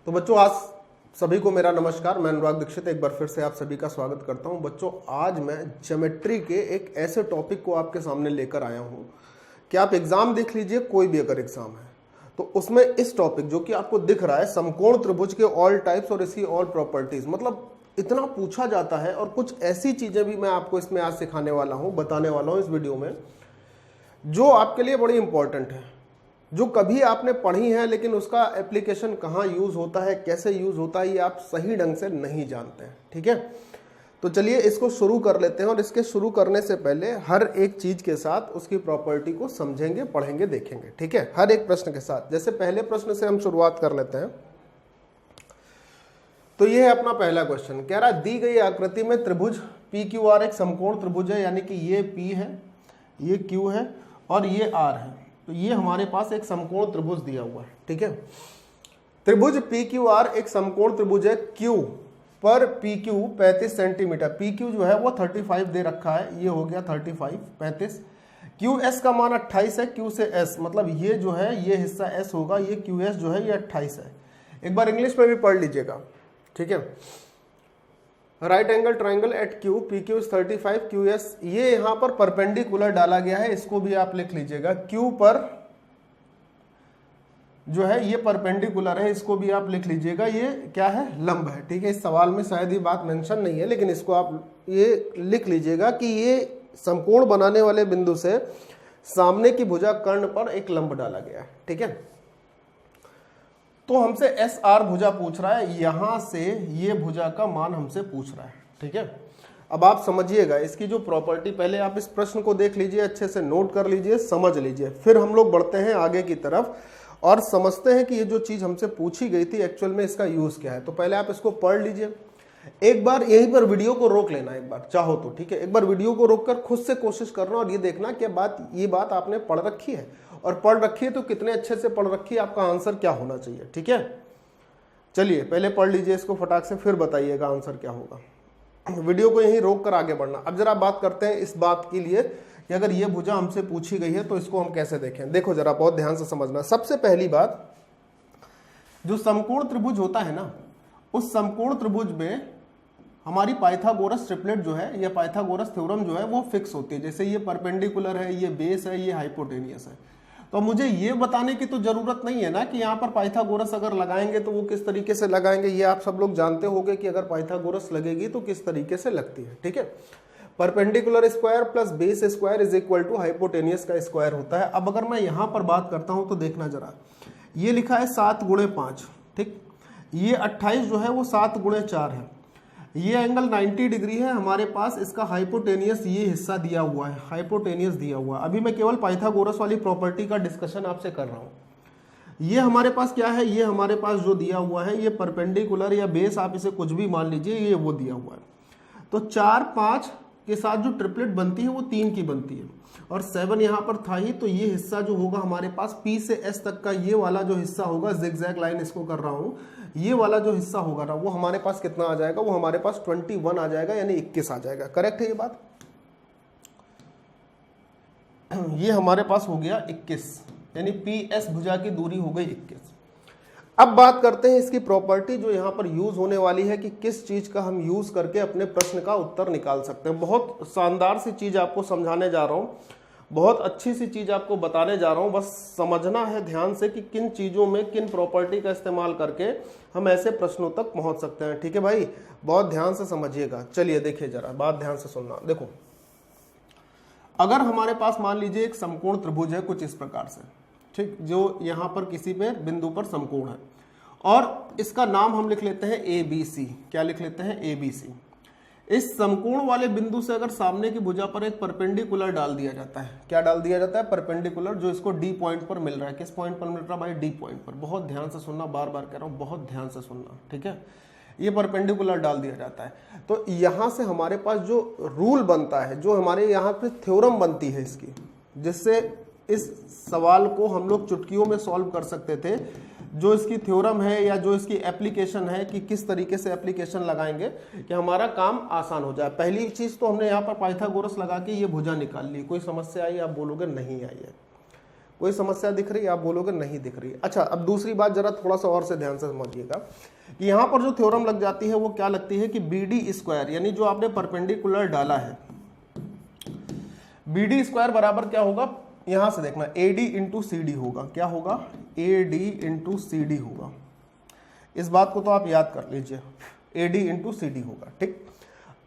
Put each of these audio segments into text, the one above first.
तो बच्चों आज सभी को मेरा नमस्कार। मैं अनुराग दीक्षित एक बार फिर से आप सभी का स्वागत करता हूं। बच्चों आज मैं ज्योमेट्री के एक ऐसे टॉपिक को आपके सामने लेकर आया हूं कि आप एग्जाम देख लीजिए, कोई भी अगर एग्जाम है तो उसमें इस टॉपिक जो कि आपको दिख रहा है समकोण त्रिभुज के ऑल टाइप्स और इसकी ऑल प्रॉपर्टीज, मतलब इतना पूछा जाता है। और कुछ ऐसी चीजें भी मैं आपको इसमें आज सिखाने वाला हूं, बताने वाला हूं इस वीडियो में, जो आपके लिए बड़ी इंपॉर्टेंट है, जो कभी आपने पढ़ी है लेकिन उसका एप्लीकेशन कहाँ यूज होता है, कैसे यूज होता है, ये आप सही ढंग से नहीं जानते हैं। ठीक है, तो चलिए इसको शुरू कर लेते हैं। और इसके शुरू करने से पहले हर एक चीज के साथ उसकी प्रॉपर्टी को समझेंगे, पढ़ेंगे, देखेंगे। ठीक है, हर एक प्रश्न के साथ। जैसे पहले प्रश्न से हम शुरुआत कर लेते हैं। तो ये है अपना पहला क्वेश्चन। कह रहा है दी गई आकृति में त्रिभुज पी क्यू आर एक समकोण त्रिभुज है, यानी कि ये पी है, ये क्यू है और ये आर है। तो ये हमारे पास एक समकोण त्रिभुज दिया हुआ है। ठीक है, त्रिभुज पी क्यू आर एक समकोण त्रिभुज है। क्यू पर P Q 35 centimetre, P Q जो है वो 35 दे रखा है, ये हो गया 35 35। क्यू एस का मान 28 है, क्यू से एस मतलब ये जो है ये हिस्सा एस होगा, ये क्यू एस जो है ये 28 है। एक बार इंग्लिश में भी पढ़ लीजिएगा। ठीक है, right angle triangle at Q, P Q is 35, Q S, ये यहां पर परपेंडिकुलर डाला गया है, इसको भी आप लिख लीजिएगा। क्यू पर जो है ये परपेंडिकुलर है, इसको भी आप लिख लीजिएगा, ये क्या है, लंब है। ठीक है, इस सवाल में शायद ये बात मेंशन नहीं है, लेकिन इसको आप ये लिख लीजिएगा कि ये समकोण बनाने वाले बिंदु से सामने की भुजा कर्ण पर एक लंब डाला गया है। ठीक है, तो हमसे एस आर भुजा पूछ रहा है, यहां से ये भुजा का मान हमसे पूछ रहा है। ठीक है, अब आप समझिएगा इसकी जो प्रॉपर्टी, पहले आप इस प्रश्न को देख लीजिए, अच्छे से नोट कर लीजिए, समझ लीजिए, फिर हम लोग बढ़ते हैं आगे की तरफ और समझते हैं कि ये जो चीज हमसे पूछी गई थी एक्चुअल में इसका यूज क्या है। तो पहले आप इसको पढ़ लीजिए, एक बार यहीं पर वीडियो को रोक लेना, एक बार चाहो तो। ठीक है, एक बार वीडियो को रोक कर खुद से कोशिश करना और ये देखना कि ये बात आपने पढ़ रखी है, और पढ़ रखी है तो कितने अच्छे से पढ़ रखी है, आपका आंसर क्या होना चाहिए। ठीक है, चलिए पहले पढ़ लीजिए इसको फटाक से, फिर बताइएगा आंसर क्या होगा। वीडियो को यहीं रोक कर आगे बढ़ना। अब जरा बात करते हैं इस बात के लिए कि अगर ये भुजा हमसे पूछी गई है तो इसको हम कैसे देखें। देखो जरा बहुत ध्यान से समझना। सबसे पहली बात, जो समकोण त्रिभुज होता है ना, उस समकोण त्रिभुज में हमारी पाइथागोरस ट्रिपलेट जो है या पाइथागोरस थ्योरम जो है वो फिक्स होती है। जैसे ये परपेंडिकुलर है, ये बेस है, ये हाइपोटेनियस है। तो मुझे ये बताने की तो जरूरत नहीं है ना कि यहाँ पर पाइथागोरस अगर लगाएंगे तो वो किस तरीके से लगाएंगे, ये आप सब लोग जानते होंगे कि अगर पाइथागोरस लगेगी तो किस तरीके से लगती है। ठीक है, perpendicular square plus base square is equal to hypotenuse का स्क्वायर होता है। अब अगर मैं यहाँ पर बात करता हूँ तो देखना जरा, ये लिखा है 7 गुणे 5, ठीक, ये 28 जो है वो 7 गुणे 4 है, ये एंगल 90 डिग्री है हमारे पास, इसका हाइपोटेनियस ये हिस्सा दिया हुआ है, हाइपोटेनियस दिया हुआ है। अभी मैं केवल पाइथागोरस वाली प्रॉपर्टी का डिस्कशन आपसे कर रहा हूँ। ये हमारे पास क्या है, ये हमारे पास जो दिया हुआ है ये परपेंडिकुलर या बेस, आप इसे कुछ भी मान लीजिए, ये वो दिया हुआ है। तो 4 5 के साथ जो ट्रिपलेट बनती है वो 3 की बनती है, और 7 यहाँ पर था ही, तो ये हिस्सा जो होगा हमारे पास P से S तक का ये वाला जो हिस्सा होगा, जिगजैग लाइन इसको कर रहा हूँ, ये वाला जो हिस्सा होगा ना वो हमारे पास कितना आ जाएगा, वो हमारे पास 21 आ जाएगा, यानी 21 आ जाएगा। करेक्ट है ये बात? ये हमारे पास हो गया 21, यानी PS भुजा की दूरी हो गई 21। अब बात करते हैं इसकी प्रॉपर्टी जो यहाँ पर यूज होने वाली है कि किस चीज का हम यूज करके अपने प्रश्न का उत्तर निकाल सकते हैं। बहुत शानदार सी चीज आपको समझाने जा रहा हूँ, बहुत अच्छी सी चीज आपको बताने जा रहा हूँ। बस समझना है ध्यान से कि किन चीजों में किन प्रॉपर्टी का इस्तेमाल करके हम ऐसे प्रश्नों तक पहुंच सकते हैं। ठीक है भाई, बहुत ध्यान से समझिएगा। चलिए देखिए जरा, बात ध्यान से सुनना। देखो, अगर हमारे पास मान लीजिए एक समकोण त्रिभुज है कुछ इस प्रकार से, ठीक, जो यहाँ पर किसी पे बिंदु पर समकोण है, और इसका नाम हम लिख लेते हैं ABC। क्या लिख लेते हैं? ABC। इस समकोण वाले बिंदु से अगर सामने की भुजा पर एक परपेंडिकुलर डाल दिया जाता है, क्या डाल दिया जाता है? परपेंडिकुलर, जो इसको D पॉइंट पर मिल रहा है। किस पॉइंट पर मिल रहा है भाई? D पॉइंट पर। बहुत ध्यान से सुनना, बार बार कह रहा हूं, बहुत ध्यान से सुनना। ठीक है, ये परपेंडिकुलर डाल दिया जाता है, तो यहां से हमारे पास जो रूल बनता है, जो हमारे यहाँ पे थ्योरम बनती है इसकी, जिससे इस सवाल को हम लोग चुटकियों में सॉल्व कर सकते थे, जो इसकी थ्योरम है या जो इसकी एप्लीकेशन है कि किस तरीके से एप्लीकेशन लगाएंगे कि हमारा काम आसान हो जाए। पहली चीज तो हमने यहाँ पर पाइथागोरस लगा के ये भुजा निकाल ली। कोई समस्या आई? आप बोलोगे नहीं आई है, कोई समस्या दिख रही है? आप बोलोगे नहीं दिख रही है। अच्छा, अब दूसरी बात जरा थोड़ा सा और से ध्यान से समझिएगा कि यहाँ पर जो थ्योरम लग जाती है वो क्या लगती है कि बी डी स्क्वायर, यानी जो आपने परपेंडिकुलर डाला है, बी डी स्क्वायर बराबर क्या होगा, यहां से देखना, A D into C D होगा। क्या होगा? A D into C D होगा। इस बात को तो आप याद कर लीजिए, A D into C D होगा। ठीक,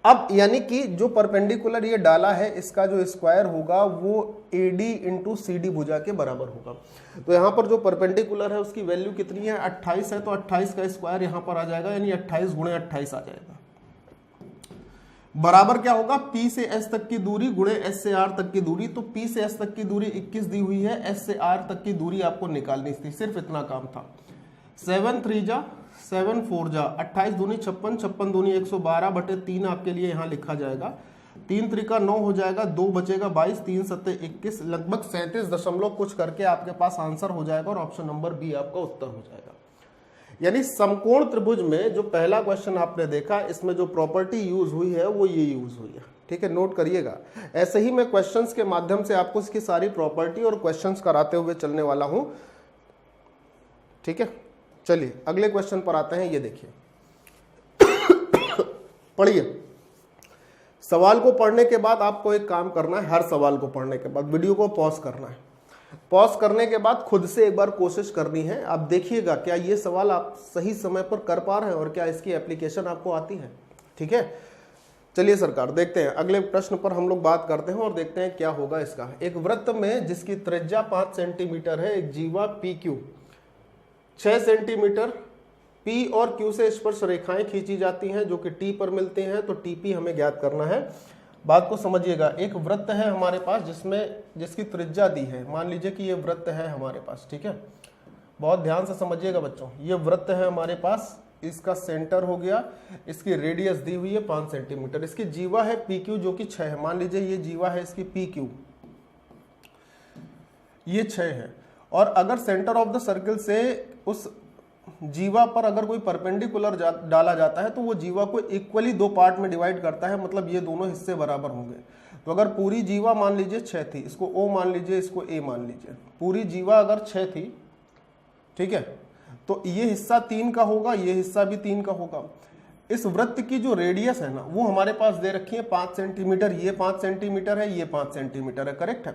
अब यानी कि जो परपेंडिकुलर ये डाला है इसका जो स्क्वायर होगा वो A D into C D भुजा के बराबर होगा। तो यहाँ पर जो परपेंडिकुलर है उसकी वैल्यू कितनी है? 28 है, तो 28 का स्क्वायर यहाँ पर आ जाएगा, यानी 28 गुणे 28 आ जाएगा। बराबर क्या होगा? P से S तक की दूरी गुणे S से R तक की दूरी। तो P से S तक की दूरी 21 दी हुई है, S से R तक की दूरी आपको निकालनी थी, सिर्फ इतना काम था। 7 3 जा 7 4 जा 28 दूनी 56, 56 दूनी 112 बटे 3 आपके लिए यहाँ लिखा जाएगा। 3 त्रिका 9 हो जाएगा, 2 बचेगा 22, 3 सत्ते 21, लगभग 37 दशमलव कुछ करके आपके पास आंसर हो जाएगा और ऑप्शन नंबर बी आपका उत्तर हो जाएगा। यानी समकोण त्रिभुज में जो पहला क्वेश्चन आपने देखा, इसमें जो प्रॉपर्टी यूज हुई है वो ये यूज हुई है। ठीक है, नोट करिएगा। ऐसे ही मैं क्वेश्चंस के माध्यम से आपको इसकी सारी प्रॉपर्टी और क्वेश्चंस कराते हुए चलने वाला हूं। ठीक है, चलिए अगले क्वेश्चन पर आते हैं। ये देखिए, पढ़िए। सवाल को पढ़ने के बाद आपको एक काम करना है, हर सवाल को पढ़ने के बाद वीडियो को पॉज करना है। पॉज करने के बाद खुद से एक बार कोशिश करनी है। आप देखिएगा क्या ये सवाल आप सही समय पर कर पा रहे हैं और क्या इसकी एप्लीकेशन आपको आती है। ठीक है, चलिए सरकार देखते हैं अगले प्रश्न पर हम लोग बात करते हैं और देखते हैं क्या होगा इसका। एक वृत्त में जिसकी त्रिज्या 5 सेंटीमीटर है, एक जीवा पी क्यू 6 सेंटीमीटर P और Q से स्पर्श रेखाएं खींची जाती हैं जो कि T पर मिलते हैं। तो TP हमें ज्ञात करना है। बात को समझिएगा, एक वृत्त है हमारे पास जिसकी त्रिज्या दी है। मान लीजिए कि ये वृत्त है हमारे पास। ठीक है, बहुत ध्यान से समझिएगा बच्चों। ये वृत्त है हमारे पास, इसका सेंटर हो गया, इसकी रेडियस दी हुई है 5 सेंटीमीटर, इसकी जीवा है PQ जो कि 6 है। मान लीजिए ये जीवा है इसकी PQ, ये 6 है। और अगर सेंटर ऑफ द सर्किल से उस जीवा पर अगर कोई परपेंडिकुलर डाला जाता है तो वो जीवा को इक्वली 2 पार्ट में डिवाइड करता है, मतलब ये दोनों हिस्से बराबर होंगे। तो अगर पूरी जीवा मान लीजिए 6 थी, इसको O मान लीजिए, इसको A मान लीजिए। पूरी जीवा अगर 6 थी, ठीक है, तो ये हिस्सा 3 का होगा, ये हिस्सा भी 3 का होगा। इस वृत्त की जो रेडियस है ना वो हमारे पास दे रखी है 5 सेंटीमीटर, ये 5 सेंटीमीटर है, ये 5 सेंटीमीटर है। करेक्ट है।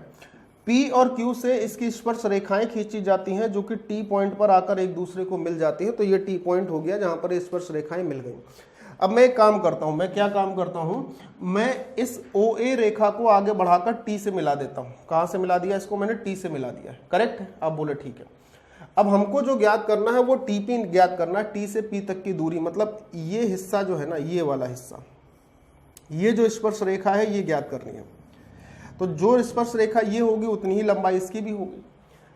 P और Q से इसकी स्पर्श रेखाएं खींची जाती हैं जो कि T पॉइंट पर आकर एक दूसरे को मिल जाती है। तो ये T पॉइंट हो गया जहां पर स्पर्श रेखाएं मिल गई। अब मैं एक काम करता हूं, मैं क्या काम करता हूं, मैं इस OA रेखा को आगे बढ़ाकर T से मिला देता हूं। कहां से मिला दिया? इसको मैंने T से मिला दिया है। करेक्ट है? आप बोले ठीक है। अब हमको जो ज्ञात करना है वो TP ज्ञात करना है, T से P तक की दूरी, मतलब ये हिस्सा जो है ना, ये वाला हिस्सा, ये जो स्पर्श रेखा है ये ज्ञात करनी है। तो जो स्पर्श रेखा ये होगी उतनी ही लंबाई इसकी भी होगी।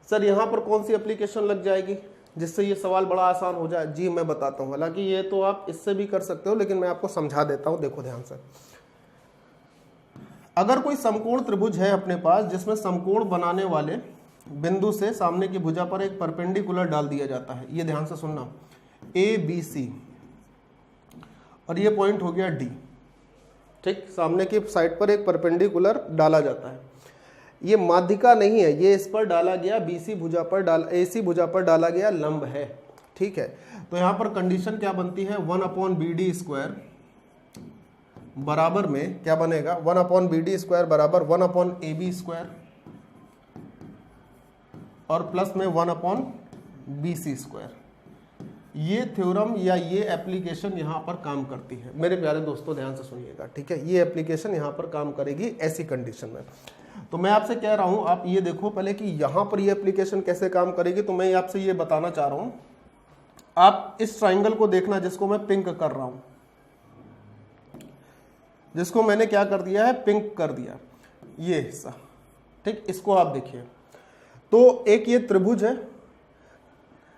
सर यहाँ पर कौन सी एप्लीकेशन लग जाएगी जिससे ये सवाल बड़ा आसान हो जाए? जी मैं बताता हूँ, हालांकि ये तो आप इससे भी कर सकते हो लेकिन मैं आपको समझा देता हूँ। देखो ध्यान से, अगर कोई समकोण त्रिभुज है अपने पास जिसमें समकोण बनाने वाले बिंदु से सामने की भुजा पर एक परपेंडिकुलर डाल दिया जाता है, ये ध्यान से सुनना, ABC, और ये पॉइंट हो गया D। ठीक, सामने की साइड पर एक परपेंडिकुलर डाला जाता है। ये माध्यिका नहीं है, ये इस पर डाला गया AC भुजा पर डाला गया लंब है। ठीक है, तो यहाँ पर कंडीशन क्या बनती है? 1/BD स्क्वायर बराबर में क्या बनेगा? 1/BD स्क्वायर बराबर 1/AB स्क्वायर और प्लस में 1/BC स्क्वायर। ये थ्योरम या ये एप्लीकेशन यहाँ पर काम करती है। मेरे प्यारे दोस्तों ध्यान से सुनिएगा। ठीक है, ये एप्लीकेशन यहाँ पर काम करेगी ऐसी कंडीशन में। तो मैं आपसे कह रहा हूँ, आप ये देखो पहले कि यहाँ पर ये एप्लीकेशन कैसे काम करेगी। तो मैं आपसे ये बताना चाह रहा हूँ, आप इस ट्राइंगल को देखना जिसको मैं पिंक कर रहा हूँ, जिसको मैंने क्या कर दिया है? पिंक कर दिया, ये हिस्सा। ठीक, इसको आप देखिए। तो एक ये त्रिभुज है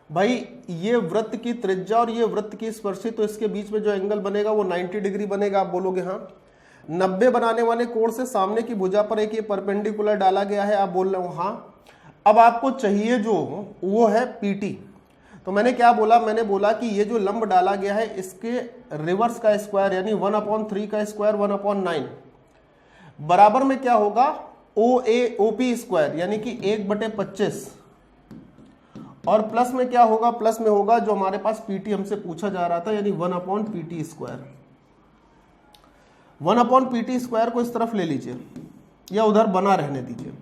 भाई, ये वृत्त की त्रिज्या और ये वृत्त की स्पर्शी, तो इसके बीच में जो एंगल बनेगा वो 90 डिग्री बनेगा। आप बोलोगे हाँ। 90 बनाने वाले कोण से सामने की भुजा पर एक ये परपेंडिकुलर डाला गया है। आप बोल रहे हो हाँ। अब आपको चाहिए जो वो है PT। तो मैंने क्या बोला? मैंने बोला कि ये जो लंब डाला गया है इसके रिवर्स का स्क्वायर यानी 1/3 का स्क्वायर 1/9 बराबर में क्या होगा? OP स्क्वायर यानी कि 1/25 और प्लस में क्या होगा, प्लस में होगा जो हमारे पास PT हमसे पूछा जा रहा था यानी 1/PT स्क्वायर। 1/PT स्क्वायर को इस तरफ ले लीजिए या उधर बना रहने दीजिए,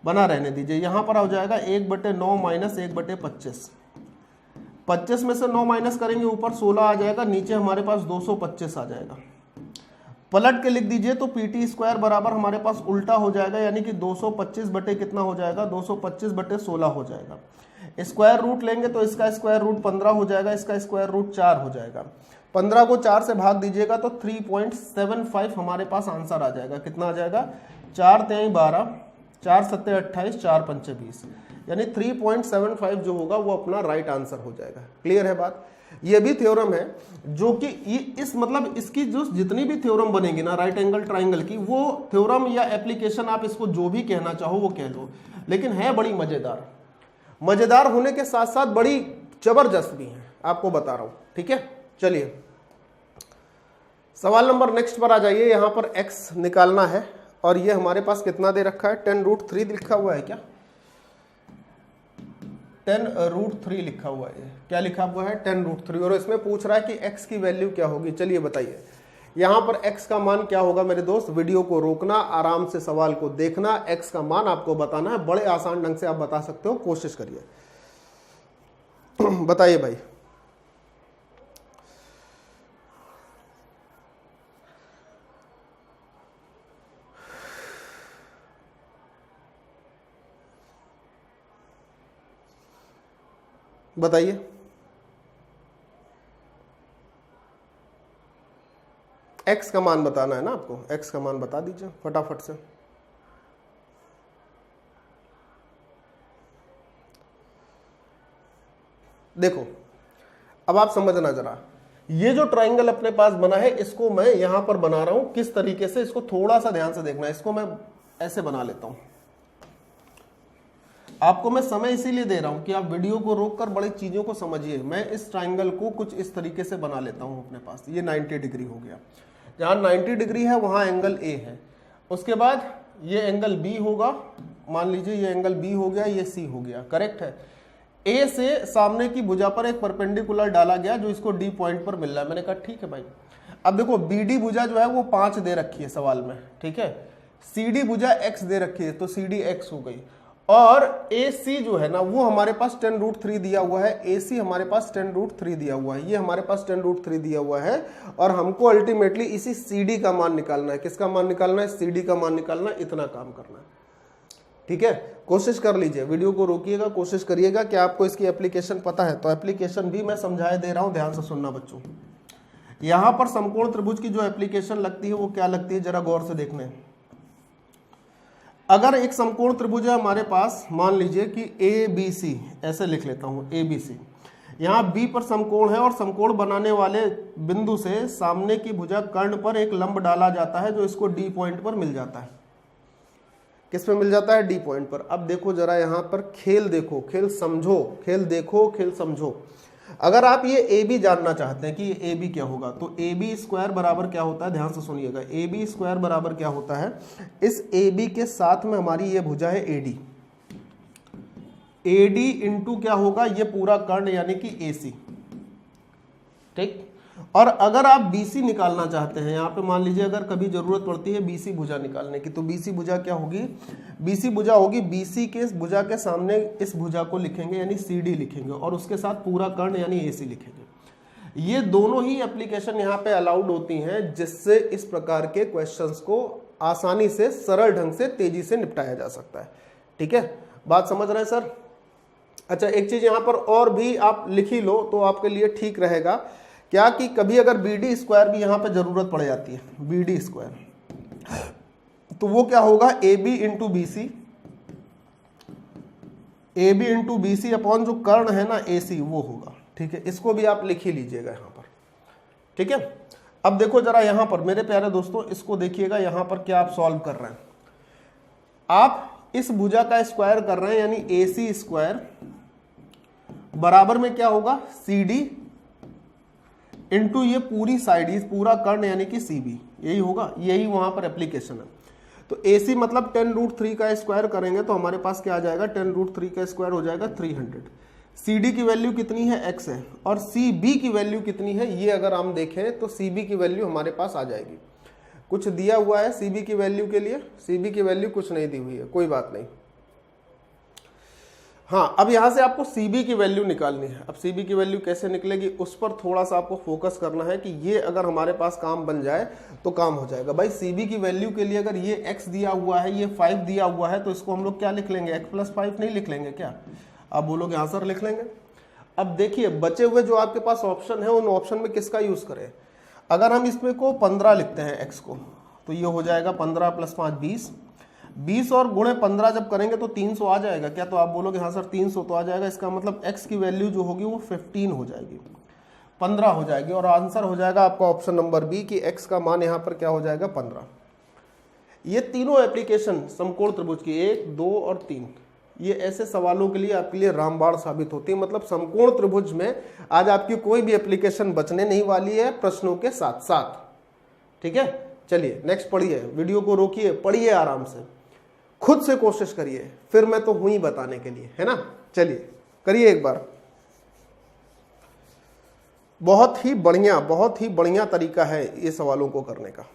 बना रहने दीजिए। यहां पर आ जाएगा 1/9 माइनस 1/25। 25 में से 9 माइनस करेंगे, ऊपर 16 आ जाएगा, नीचे हमारे पास 225 आ जाएगा। पलट के लिख दीजिए तो PT स्क्वायर बराबर हमारे पास उल्टा हो जाएगा यानी कि 225 बटे कितना हो जाएगा, 225/16 हो जाएगा। स्क्वायर रूट लेंगे तो इसका स्क्वायर रूट 15 हो जाएगा, इसका स्क्वायर रूट 4 हो जाएगा। 15 को 4 से भाग दीजिएगा तो 3.75 हमारे पास आंसर आ जाएगा। कितना आ जाएगा, 4 3 12, 4 7 28, 4 5 20 यानी 3.75 जो होगा वो अपना राइट आंसर हो जाएगा। क्लियर है बात। ये भी थ्योरम है जो कि इस मतलब इसकी जो जितनी भी थ्योरम बनेगी ना राइट एंगल ट्राइंगल की, वो थ्योरम या एप्लीकेशन आप इसको जो भी कहना चाहो वो कह लो, लेकिन है बड़ी मजेदार। मजेदार होने के साथ साथ बड़ी जबरदस्त भी है, आपको बता रहा हूं। ठीक है, चलिए सवाल नंबर नेक्स्ट पर आ जाइए। यहां पर x निकालना है और ये हमारे पास कितना दे रखा है, 10√3 लिखा हुआ है क्या, 10√3 लिखा हुआ है। क्या लिखा हुआ है, 10√3, और इसमें पूछ रहा है कि x की वैल्यू क्या होगी। चलिए बताइए यहां पर x का मान क्या होगा। मेरे दोस्त वीडियो को रोकना, आराम से सवाल को देखना, x का मान आपको बताना है। बड़े आसान ढंग से आप बता सकते हो, कोशिश करिए। बताइए भाई। बताइए x का मान बताना है ना आपको, x का मान बता दीजिए फटाफट से। देखो अब आप समझना जरा, ये जो ट्राइंगल अपने पास बना है इसको मैं यहां पर बना रहा हूं किस तरीके से, इसको थोड़ा सा ध्यान से देखना है। इसको मैं ऐसे बना लेता हूं, आपको मैं समय इसीलिए दे रहा हूं कि आप वीडियो को रोककर बड़ी चीजों को समझिए। मैं इस ट्राइंगल को कुछ इस तरीके से बना लेता हूं अपने पास। ये 90 डिग्री हो गया, जहां 90 डिग्री है वहां एंगल A है। उसके बाद ये एंगल B होगा, मान लीजिए ये एंगल B हो गया, ये C हो गया, करेक्ट है। A से सामने की भुजा पर एक परपेंडिकुलर डाला गया जो इसको D पॉइंट पर मिल रहा है। मैंने कहा ठीक है भाई। अब देखो BD भुजा जो है वो 5 दे रखी है सवाल में, ठीक है। CD भुजा x दे रखी है तो CD x हो गई, और AC जो है ना वो हमारे पास 10√3 दिया हुआ है। AC हमारे पास 10√3 दिया हुआ है, ये हमारे पास 10√3 दिया हुआ है, और हमको अल्टीमेटली इसी CD का मान निकालना है। किसका मान निकालना है, CD का मान निकालना है। इतना काम करना है, ठीक है। कोशिश कर लीजिए, वीडियो को रोकिएगा, कोशिश करिएगा कि आपको इसकी एप्लीकेशन पता है तो एप्लीकेशन भी मैं समझाए दे रहा हूं, ध्यान से सुनना बच्चों। यहां पर समकोण त्रिभुज की जो एप्लीकेशन लगती है वो क्या लगती है, जरा गौर से देखने। अगर एक समकोण त्रिभुज है हमारे पास, मान लीजिए कि ABC, ऐसे लिख लेता हूं ABC, यहाँ B पर समकोण है और समकोण बनाने वाले बिंदु से सामने की भुजा कर्ण पर एक लंब डाला जाता है जो इसको D पॉइंट पर मिल जाता है। किस पे मिल जाता है, D पॉइंट पर। अब देखो जरा यहाँ पर खेल देखो, खेल समझो, खेल देखो, खेल समझो। अगर आप ये AB जानना चाहते हैं कि ये AB क्या होगा, तो AB स्क्वायर बराबर क्या होता है, ध्यान से सुनिएगा। AB स्क्वायर बराबर क्या होता है, इस AB के साथ में हमारी ये भुजा है AD, AD इंटू क्या होगा, ये पूरा कर्ण यानी कि AC, ठीक। और अगर आप BC निकालना चाहते हैं, यहाँ पे मान लीजिए अगर कभी जरूरत पड़ती है BC भुजा निकालने की, तो BC भुजा क्या होगी, BC भुजा होगी BC के भुजा के सामने इस भुजा को लिखेंगे यानी CD लिखेंगे, और उसके साथ पूरा कर्ण यानी AC लिखेंगे। ये दोनों ही एप्लीकेशन यहाँ पे अलाउड होती हैं, जिससे इस प्रकार के क्वेश्चंस को आसानी से, सरल ढंग से, तेजी से निपटाया जा सकता है। ठीक है, बात समझ रहे हैं सर। अच्छा, एक चीज यहाँ पर और भी आप लिख ही लो तो आपके लिए ठीक रहेगा, क्या कि कभी अगर BD स्क्वायर भी यहाँ पे जरूरत पड़ जाती है, BD स्क्वायर, तो वो क्या होगा, AB into BC, AB into BC upon जो कर्ण है ना AC वो होगा। ठीक है, इसको भी आप लिख ही लीजिएगा यहाँ पर। ठीक है, अब देखो जरा यहाँ पर मेरे प्यारे दोस्तों, इसको देखिएगा यहाँ पर क्या आप सॉल्व कर रहे हैं। आप इस भुजा का स्क्वायर कर रहे हैं यानी AC स्क्वायर बराबर में क्या होगा, CD इंटू ये पूरी साइड, पूरा कर्ण यानी कि CB, यही होगा, यही वहां पर एप्लीकेशन है। तो AC मतलब 10√3 का स्क्वायर करेंगे तो हमारे पास क्या आ जाएगा, 10√3 का स्क्वायर हो जाएगा 300। CD की वैल्यू कितनी है, x है, और CB की वैल्यू कितनी है, ये अगर हम देखें तो CB की वैल्यू हमारे पास आ जाएगी। कुछ दिया हुआ है CB की वैल्यू के लिए, CB की वैल्यू कुछ नहीं दी हुई है, कोई बात नहीं। हाँ, अब यहां से आपको CB की वैल्यू निकालनी है। अब CB की वैल्यू कैसे निकलेगी उस पर थोड़ा सा आपको फोकस करना है कि ये अगर हमारे पास काम बन जाए तो काम हो जाएगा। भाई CB की वैल्यू के लिए अगर ये x दिया हुआ है, ये 5 दिया हुआ है, तो इसको हम लोग क्या लिख लेंगे, x+5 नहीं लिख लेंगे क्या? आप बोलोगे हाँ सर लिख लेंगे। अब देखिए बचे हुए जो आपके पास ऑप्शन है उन ऑप्शन में किसका यूज करें। अगर हम इसमें को 15 लिखते हैं x को, तो ये हो जाएगा 15 + 5 20, 20 और गुणे 15 जब करेंगे तो 300 आ जाएगा क्या? तो आप बोलोगे हाँ सर 300 तो आ जाएगा। इसका मतलब x की वैल्यू जो होगी वो 15 हो जाएगी, 15 हो जाएगी, और आंसर हो जाएगा आपका ऑप्शन नंबर बी कि x का मान यहाँ पर क्या हो जाएगा, 15। ये तीनों एप्लीकेशन समकोण त्रिभुज की 1, 2 और 3, ये ऐसे सवालों के लिए आपके लिए रामबाण साबित होती है। मतलब समकोण त्रिभुज में आज आपकी कोई भी एप्लीकेशन बचने नहीं वाली है प्रश्नों के साथ साथ। ठीक है, चलिए नेक्स्ट पढ़िए, वीडियो को रोकिए, पढ़िए आराम से, खुद से कोशिश करिए, फिर मैं तो हूं ही बताने के लिए, है ना। चलिए करिए एक बार। बहुत ही बढ़िया तरीका है ये सवालों को करने का।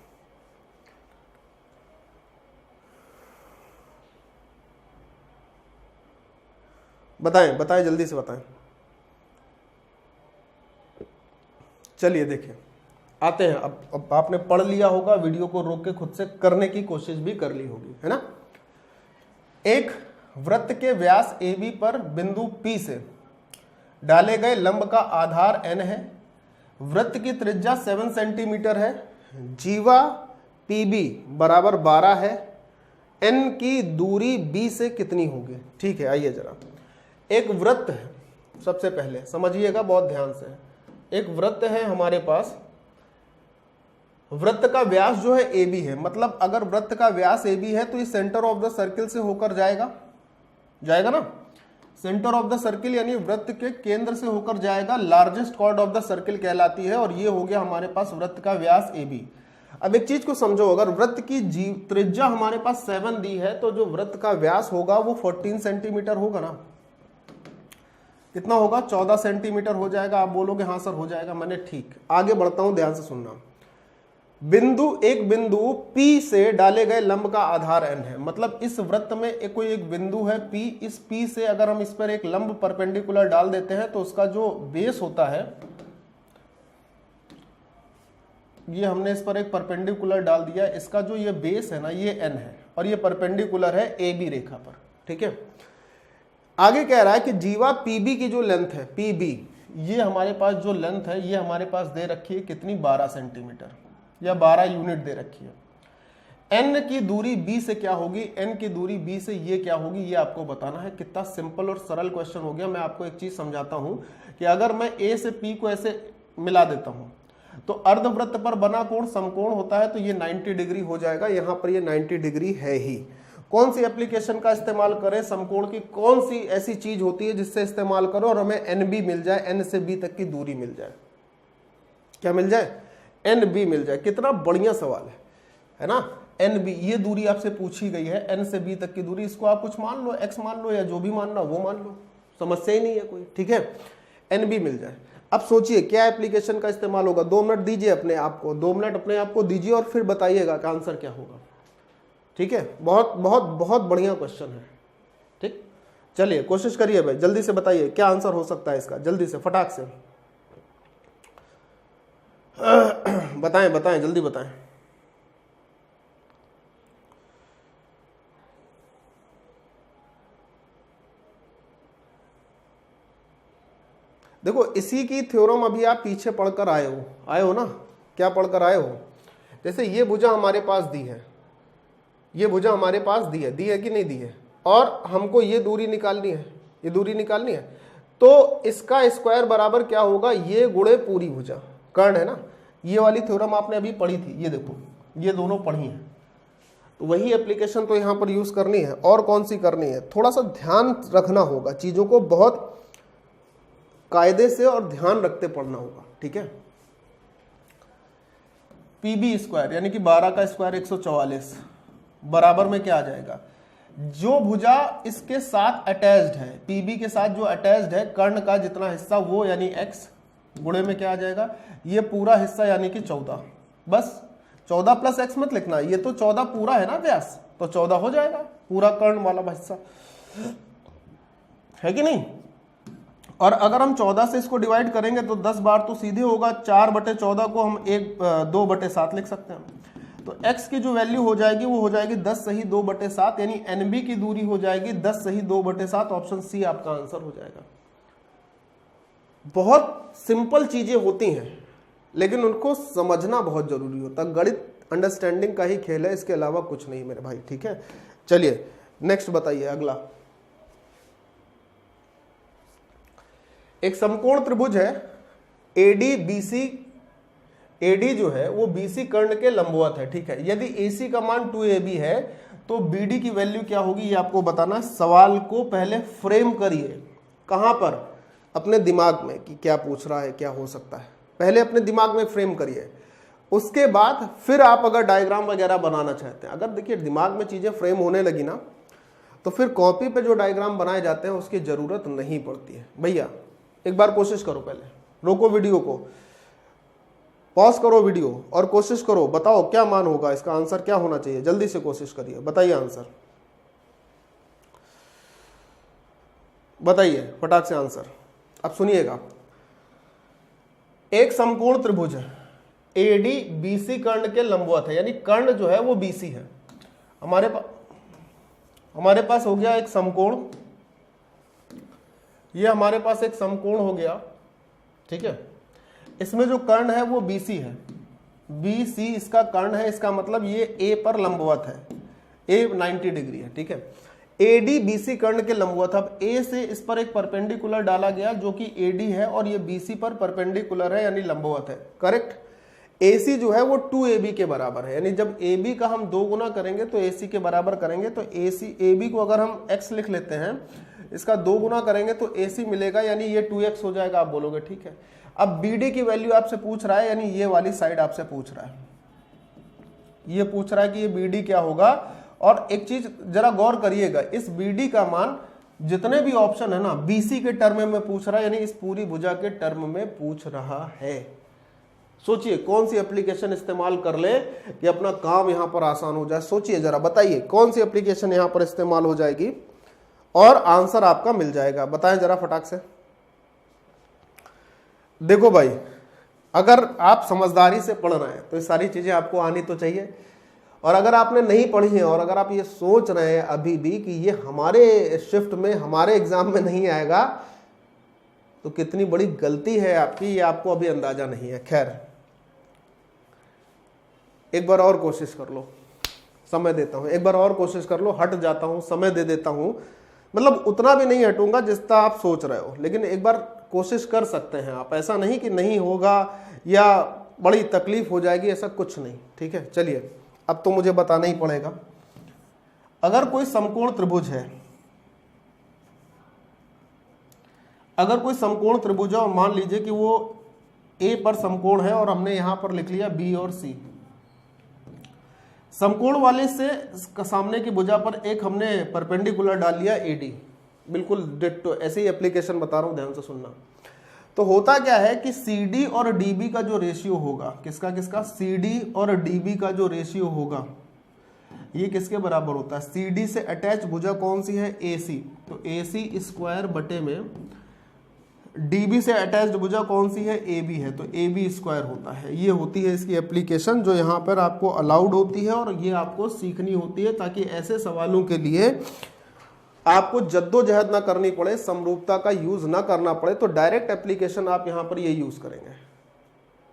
बताएं जल्दी से बताएं। चलिए देखिए आते हैं। अब आपने पढ़ लिया होगा, वीडियो को रोक के खुद से करने की कोशिश भी कर ली होगी, है ना। एक वृत्त के व्यास AB पर बिंदु P से डाले गए लंब का आधार n है। वृत्त की त्रिज्या 7 सेंटीमीटर है। जीवा PB बराबर 12 है। n की दूरी B से कितनी होगी? ठीक है, आइए जरा। एक वृत्त है, सबसे पहले समझिएगा बहुत ध्यान से। एक वृत्त है हमारे पास, वृत्त का व्यास जो है AB है। मतलब अगर वृत्त का व्यास AB है तो ये सेंटर ऑफ द सर्किल से होकर जाएगा ना। सेंटर ऑफ द सर्किल यानी वृत्त के केंद्र से होकर जाएगा, largest chord of the circle कहलाती है, और ये हो गया हमारे पास वृत्त का व्यास AB। अब एक चीज को समझो, अगर वृत्त की त्रिज्या हमारे पास 7 दी है तो जो वृत्त का व्यास होगा वो 14 सेंटीमीटर होगा ना। कितना होगा? 14 सेंटीमीटर हो जाएगा। आप बोलोगे हाँ सर हो जाएगा, मैंने ठीक। आगे बढ़ता हूं, ध्यान से सुनना। एक बिंदु P से डाले गए लंब का आधार n है। मतलब इस वृत्त में एक बिंदु है P, इस P से अगर हम इस पर एक लंब परपेंडिकुलर डाल देते हैं तो उसका जो बेस होता है, ये हमने इस पर एक परपेंडिकुलर डाल दिया, इसका जो ये बेस है ना ये n है, और ये परपेंडिकुलर है AB रेखा पर। ठीक है, आगे कह रहा है कि जीवा PB की जो लेंथ है PB, ये हमारे पास जो लेंथ है ये हमारे पास दे रखी है कितनी, 12 सेंटीमीटर या 12 यूनिट दे रखी है। n की दूरी B से क्या होगी, n की दूरी B से ये क्या होगी, ये आपको बताना है। कितना सिंपल और सरल क्वेश्चन हो गया। मैं आपको एक चीज समझाता हूं कि अगर मैं A से P को ऐसे मिला देता हूं तो अर्धवृत्त पर बना कोण समकोण होता है, तो ये 90 डिग्री हो जाएगा। यहां पर ये 90 डिग्री है ही। कौन सी एप्लीकेशन का इस्तेमाल करें, समकोण की कौन सी ऐसी चीज होती है जिससे इस्तेमाल करो और हमें NB मिल जाए, n से B तक की दूरी मिल जाए। क्या मिल जाए? NB मिल जाए। कितना बढ़िया सवाल है ना। NB ये दूरी आपसे पूछी गई है, n से B तक की दूरी। इसको आप कुछ मान लो, x मान लो या जो भी मानना वो मान लो, समस्या ही नहीं है कोई। ठीक है, NB मिल जाए। अब सोचिए क्या एप्लीकेशन का इस्तेमाल होगा। 2 मिनट दीजिए अपने आप को, 2 मिनट अपने आप को दीजिए और फिर बताइएगा कि आंसर क्या होगा। ठीक है, बहुत बहुत बहुत बढ़िया क्वेश्चन है। ठीक, चलिए कोशिश करिए भाई, जल्दी से बताइए क्या आंसर हो सकता है इसका, जल्दी से फटाक से बताएं जल्दी बताएं। देखो इसी की थ्योरम अभी आप पीछे पढ़कर आए हो ना। क्या पढ़कर आए हो? जैसे ये भुजा हमारे पास दी है, ये भुजा हमारे पास दी है कि नहीं दी है, और हमको ये दूरी निकालनी है, ये दूरी निकालनी है, तो इसका स्क्वायर बराबर क्या होगा, ये गुणे पूरी भुजा। कर्ण है ना, ये वाली थ्योरम आपने अभी पढ़ी थी, ये देखो ये दोनों पढ़ी है। तो वही एप्लीकेशन तो यहां पर यूज करनी है। और कौन सी करनी है? थोड़ा सा ध्यान रखना होगा, चीजों को बहुत कायदे से और ध्यान रखते पढ़ना होगा। ठीक है, PB स्क्वायर यानी कि 12 का स्क्वायर 144, बराबर में क्या आ जाएगा, जो भुजा इसके साथ अटैच्ड है, पीबी के साथ जो अटैच्ड है कर्ण का जितना हिस्सा वो यानी x गुणे में क्या आ जाएगा, ये पूरा हिस्सा यानी कि 14। बस 14 प्लस x मत लिखना, ये तो 14 पूरा है ना व्यास, तो 14 हो जाएगा पूरा कर्ण वाला हिस्सा, है कि नहीं। और अगर हम 14 से इसको डिवाइड करेंगे तो 10 बार तो सीधे होगा, 4/14 को हम 2/7 लिख सकते हैं। तो x की जो वैल्यू हो जाएगी वो हो जाएगी 10 सही 2/7, यानी NB की दूरी हो जाएगी 10 सही 2/7। ऑप्शन सी आपका आंसर हो जाएगा। बहुत सिंपल चीजें होती हैं लेकिन उनको समझना बहुत जरूरी होता है। गणित अंडरस्टैंडिंग का ही खेल है, इसके अलावा कुछ नहीं मेरे भाई, ठीक है। चलिए नेक्स्ट बताइए अगला। एक समकोण त्रिभुज है ADBC, AD जो है वो BC कर्ण के लंबवत है, ठीक है। यदि AC का मान 2AB है तो BD की वैल्यू क्या होगी ये आपको बताना। सवाल को पहले फ्रेम करिए, कहां पर, अपने दिमाग में, कि क्या पूछ रहा है, क्या हो सकता है, पहले अपने दिमाग में फ्रेम करिए। उसके बाद फिर आप अगर डायग्राम वगैरह बनाना चाहते हैं, अगर देखिए दिमाग में चीजें फ्रेम होने लगी ना तो फिर कॉपी पे जो डायग्राम बनाए जाते हैं उसकी जरूरत नहीं पड़ती है। भैया एक बार कोशिश करो, पहले रोको वीडियो को, पॉज करो वीडियो और कोशिश करो, बताओ क्या मान होगा, इसका आंसर क्या होना चाहिए, जल्दी से कोशिश करिए, बताइए आंसर, बताइए फटाक से आंसर। अब सुनिएगा, एक समकोण त्रिभुज है ADBC कर्ण के लंबवत है, यानी कर्ण जो है वो BC है। हमारे पास हो गया एक समकोण, ये हमारे पास एक समकोण हो गया, ठीक है। इसमें जो कर्ण है वो BC है, BC इसका कर्ण है, इसका मतलब ये A पर लंबवत है, A 90 डिग्री है, ठीक है। ADBC कर्ण के लंबवत। अब A से इस पर एक परपेंडिकुलर डाला गया जो कि AD है और ये BC पर परपेंडिकुलर है यानी लंबवत है, करेक्ट। AC जो है वो 2AB के बराबर है, यानी जब AB का हम 2 गुना करेंगे तो AC के बराबर करेंगे, तो AB को अगर हम x लिख लेते हैं, इसका 2 गुना करेंगे तो AC मिलेगा, यानी ये 2x हो जाएगा, आप बोलोगे ठीक है। अब BD की वैल्यू आपसे पूछ रहा है, यानी ये वाली साइड आपसे पूछ रहा है, ये पूछ रहा है कि ये BD क्या होगा। और एक चीज जरा गौर करिएगा, इस BD का मान जितने भी ऑप्शन है ना BC के टर्म में पूछ रहा है, यानी इस पूरी भुजा के टर्म में पूछ रहा है। सोचिए कौन सी एप्लीकेशन इस्तेमाल कर ले कि अपना काम यहां पर आसान हो जाए, सोचिए जरा, बताइए कौन सी एप्लीकेशन यहां पर इस्तेमाल हो जाएगी और आंसर आपका मिल जाएगा, बताएं जरा फटाक से। देखो भाई, अगर आप समझदारी से पढ़ रहे हैं तो ये सारी चीजें आपको आनी तो चाहिए, और अगर आपने नहीं पढ़ी है और अगर आप ये सोच रहे हैं अभी भी कि ये हमारे शिफ्ट में, हमारे एग्जाम में नहीं आएगा, तो कितनी बड़ी गलती है आपकी, ये आपको अभी अंदाजा नहीं है। खैर एक बार और कोशिश कर लो, समय देता हूं, एक बार और कोशिश कर लो, हट जाता हूं, समय दे देता हूं, मतलब उतना भी नहीं हटूंगा जितना आप सोच रहे हो, लेकिन एक बार कोशिश कर सकते हैं आप, ऐसा नहीं कि नहीं होगा या बड़ी तकलीफ हो जाएगी, ऐसा कुछ नहीं, ठीक है। चलिए अब तो मुझे बताना ही पड़ेगा। अगर कोई समकोण त्रिभुज है, अगर कोई समकोण त्रिभुज है और मान लीजिए कि वो A पर समकोण है और हमने यहां पर लिख लिया B और C, समकोण वाले से सामने की भुजा पर एक हमने परपेंडिकुलर डाल लिया AD, बिल्कुल डिट्टो, ऐसे ही एप्लीकेशन बता रहा हूं, ध्यान से सुनना। तो होता क्या है कि CD और DB का जो रेशियो होगा, किसका किसका, CD और DB का जो रेशियो होगा ये किसके बराबर होता है, CD से अटैच भुजा कौन सी है, AC, तो AC स्क्वायर बटे में DB से अटैच्ड भुजा कौन सी है, AB है, तो AB स्क्वायर होता है। ये होती है इसकी एप्लीकेशन जो यहाँ पर आपको अलाउड होती है और ये आपको सीखनी होती है ताकि ऐसे सवालों के लिए आपको जद्दोजहद ना करनी पड़े, समरूपता का यूज ना करना पड़े, तो डायरेक्ट एप्लीकेशन आप यहाँ पर ये यूज करेंगे,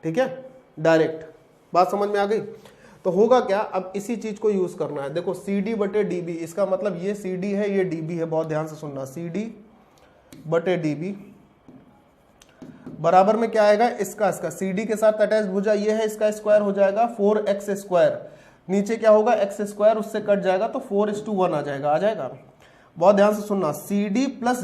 ठीक है, डायरेक्ट। बात समझ में आ गई। तो होगा क्या, अब इसी चीज को यूज करना है। देखो CD बटे DB, इसका मतलब ये CD है ये DB है, बहुत ध्यान से सुनना, CD बटे DB बराबर में क्या आएगा, इसका CD के साथ अटैच भुजा ये है, इसका स्क्वायर हो जाएगा 4x स्क्वायर, नीचे क्या होगा x स्क्वायर, उससे कट जाएगा तो 4:1 आ जाएगा, आ जाएगा। बहुत ध्यान से सुनना, CD प्लस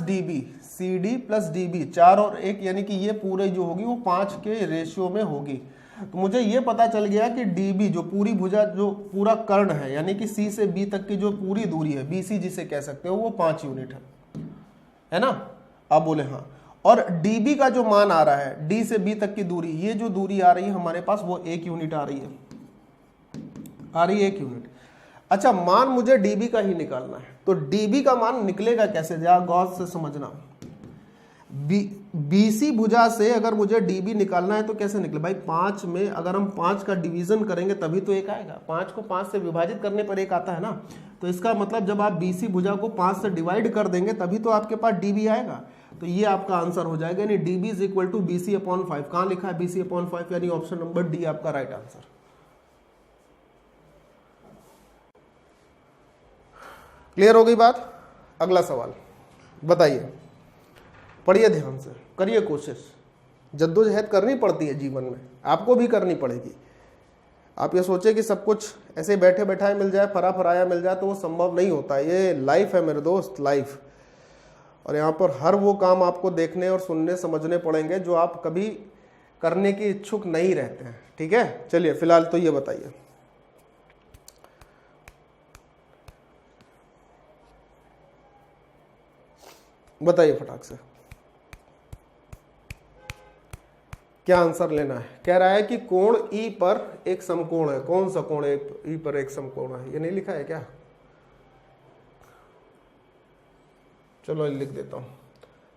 DB 4 और 1 यानी कि ये पूरे जो होगी वो 5 के रेशियो में होगी। तो मुझे ये पता चल गया कि डीबी जो पूरी भुजा जो पूरा कर्ण है यानी कि सी से बी तक की जो पूरी दूरी है बीसी जिसे कह सकते हो वो 5 यूनिट है ना। अब बोले हाँ, और डीबी का जो मान आ रहा है डी से बी तक की दूरी, ये जो दूरी आ रही है हमारे पास वो 1 यूनिट आ रही है 1 यूनिट। अच्छा, मान मुझे डीबी का ही निकालना है, तो डीबी का मान निकलेगा कैसे, जरा गौर से समझना। बीसी भुजा से अगर मुझे डीबी निकालना है तो कैसे निकले भाई, 5 में अगर हम 5 का डिवीजन करेंगे तभी तो 1 आएगा। 5 को 5 से विभाजित करने पर 1 आता है ना, तो इसका मतलब जब आप बीसी भुजा को 5 से डिवाइड कर देंगे तभी तो आपके पास डीबी आएगा। तो ये आपका आंसर हो जाएगा, यानी DB is equal to BC upon 5। कहां लिखा है बीसी अपॉन 5, यानी ऑप्शन नंबर डी आपका राइट आंसर। क्लियर हो गई बात। अगला सवाल बताइए, पढ़िए ध्यान से, करिए कोशिश। जद्दोजहद करनी पड़ती है जीवन में, आपको भी करनी पड़ेगी। आप ये सोचे कि सब कुछ ऐसे बैठे बैठाए मिल जाए, फरा फराया मिल जाए, तो वो संभव नहीं होता। ये लाइफ है मेरे दोस्त, लाइफ। और यहाँ पर हर वो काम आपको देखने और सुनने समझने पड़ेंगे जो आप कभी करने की इच्छुक नहीं रहते हैं। ठीक है, चलिए फिलहाल तो ये बताइए, बताइए फटाक से क्या आंसर लेना है। कह रहा है कि कोण ई पर एक समकोण है। कौन सा कोण ई पर एक समकोण है, ये नहीं लिखा है क्या? चलो लिख देता हूं,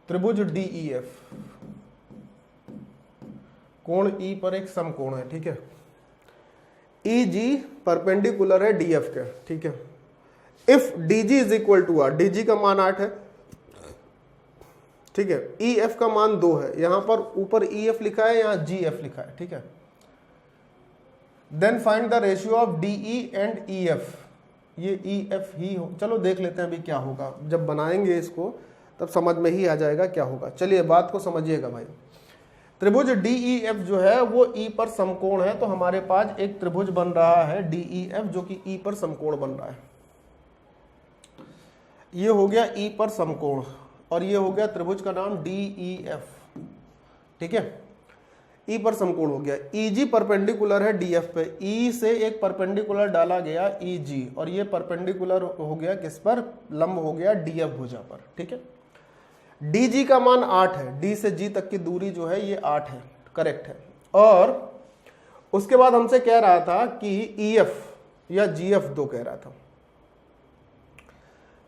त्रिभुज डीईएफ, कोण ई पर एक समकोण है। ठीक है, ई जी परपेंडिकुलर है डीएफ के। ठीक है, if DG is equal to R, DG का मान 8 है। ठीक है, ई एफ का मान 2 है, यहां पर ऊपर ई एफ लिखा है, यहां जी एफ लिखा है। ठीक है, then find the ratio of DE and E F. ये ई एफ ही हो, चलो देख लेते हैं अभी क्या होगा, जब बनाएंगे इसको तब समझ में ही आ जाएगा क्या होगा। चलिए बात को समझिएगा भाई। त्रिभुज डीई एफ जो है वो ई पर समकोण है, तो हमारे पास एक त्रिभुज बन रहा है डीई एफ जो कि ई पर समकोण बन रहा है। ये हो गया ई पर समकोण, और ये हो गया त्रिभुज का नाम डीईएफ। ठीक है, ई पर समकोण हो गया। ईजी परपेंडिकुलर है डीएफ पे, ई से एक परपेंडिकुलर डाला गया ईजी, और ये परपेंडिकुलर हो गया किस पर, लंब हो गया डीएफ भुजा पर। ठीक है, डीजी का मान 8 है, डी से जी तक की दूरी जो है ये 8 है, करेक्ट है। और उसके बाद हमसे कह रहा था कि ईएफ या जीएफ 2 कह रहा था।